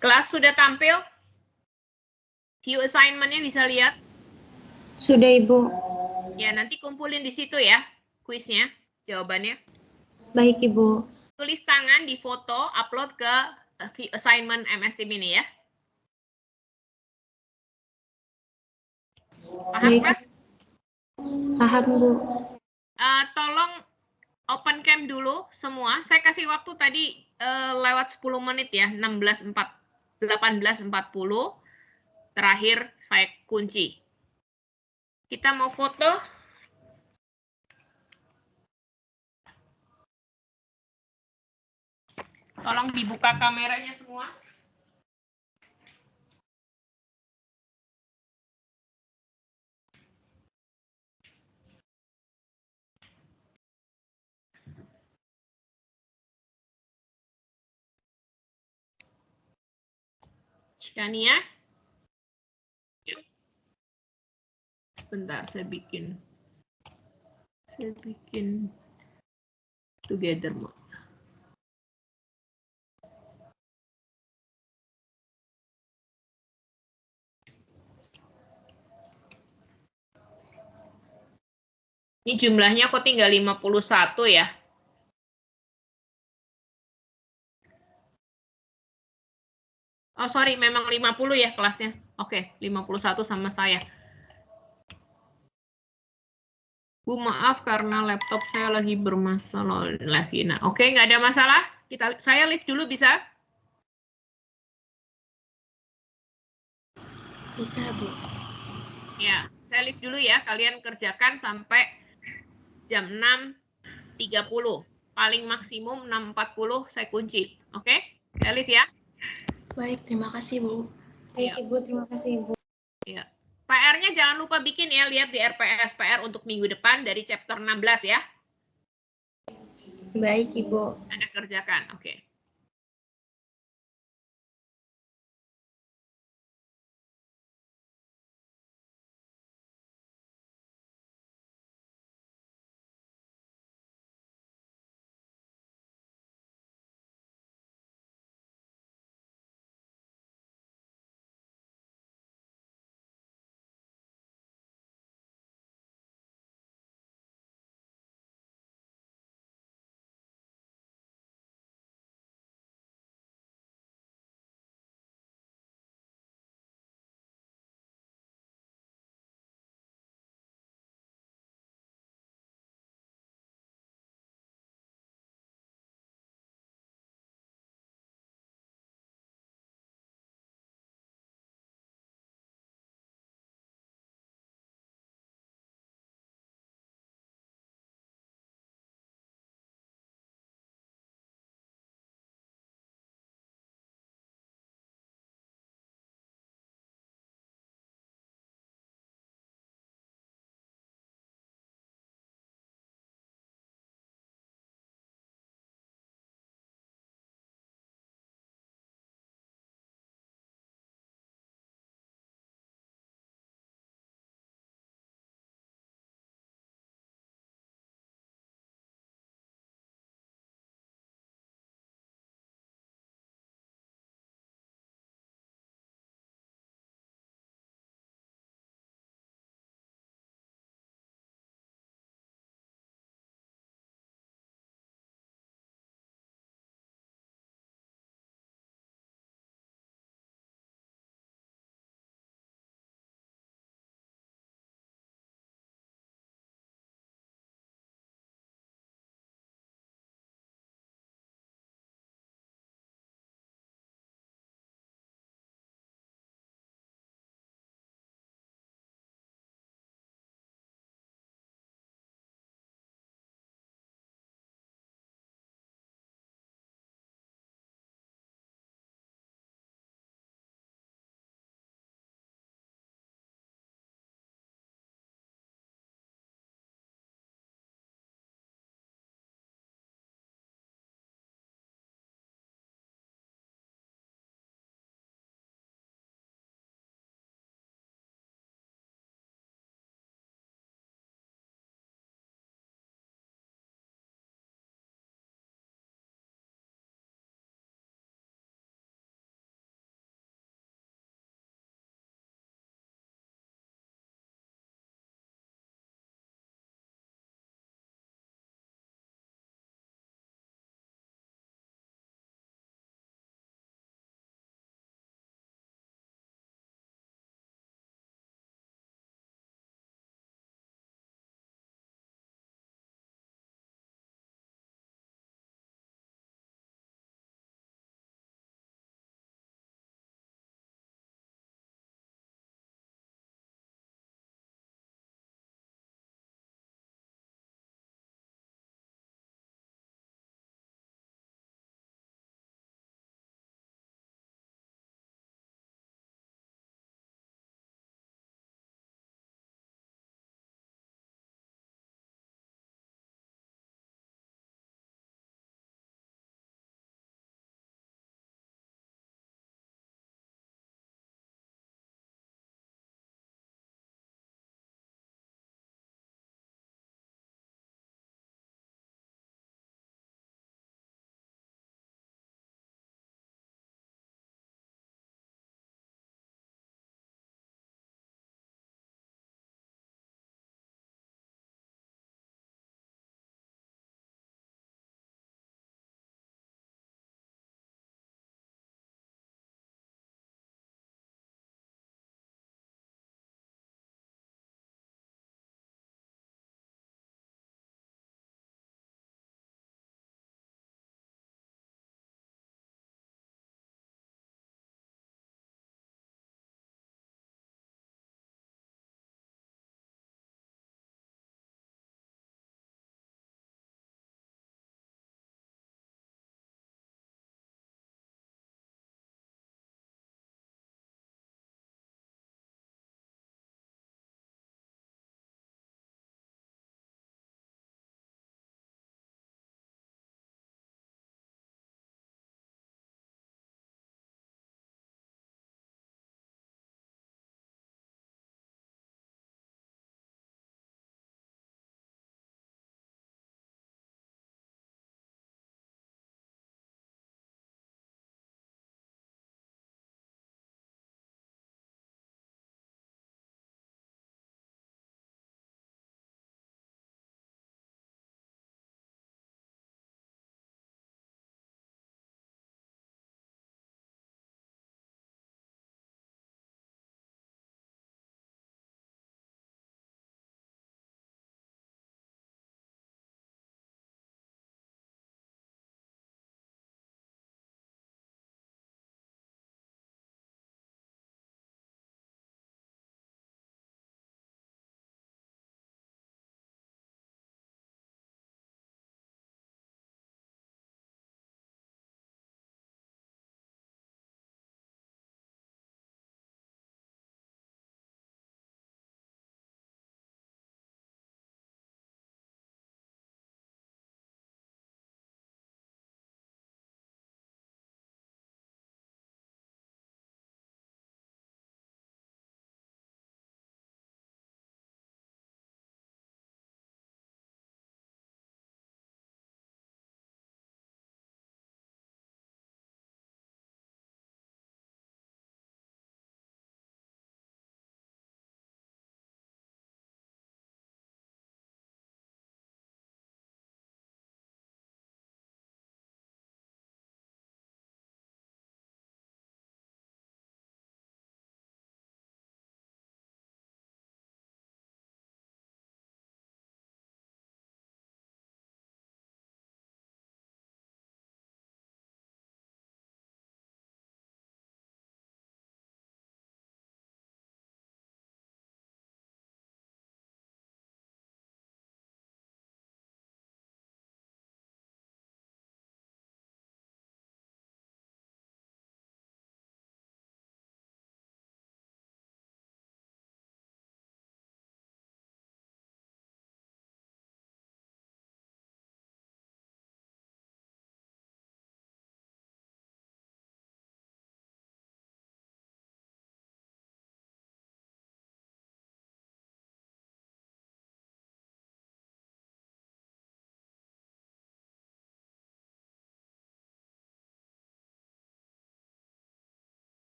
S1: Kelas sudah tampil? View assignment-nya bisa lihat?
S3: Sudah, Ibu.
S1: Ya, nanti kumpulin di situ ya, kuisnya, jawabannya.
S3: Baik, Ibu.
S1: Tulis tangan di foto, upload ke view assignment MS Team ini ya. Paham,
S3: Baik.
S1: Mas?
S3: Paham, Bu.
S1: Tolong open cam dulu semua. Saya kasih waktu tadi lewat 10 menit ya, 18.40. Terakhir saya kunci. Kita mau foto. Tolong dibuka kameranya semua. Shania. Sebentar, saya bikin together mode. Ini jumlahnya kok tinggal 51 ya? Oh, sorry, memang 50 ya kelasnya. Oke, 51 sama saya. Bu, maaf karena laptop saya lagi bermasalah lagi. Nah, oke, nggak ada masalah. Saya leave dulu bisa?
S5: Bisa, Bu.
S1: Ya, saya leave dulu ya. Kalian kerjakan sampai jam 6.30. Paling maksimum 6.40 saya kunci. Oke? Saya leave ya.
S5: Baik, terima kasih, Bu.
S3: Baik, Ibu. Terima kasih, Ibu.
S1: Ya. PR-nya jangan lupa bikin ya. Lihat di RPS PR untuk minggu depan dari chapter 16 ya.
S3: Baik, Ibu.
S1: Anda kerjakan. Oke.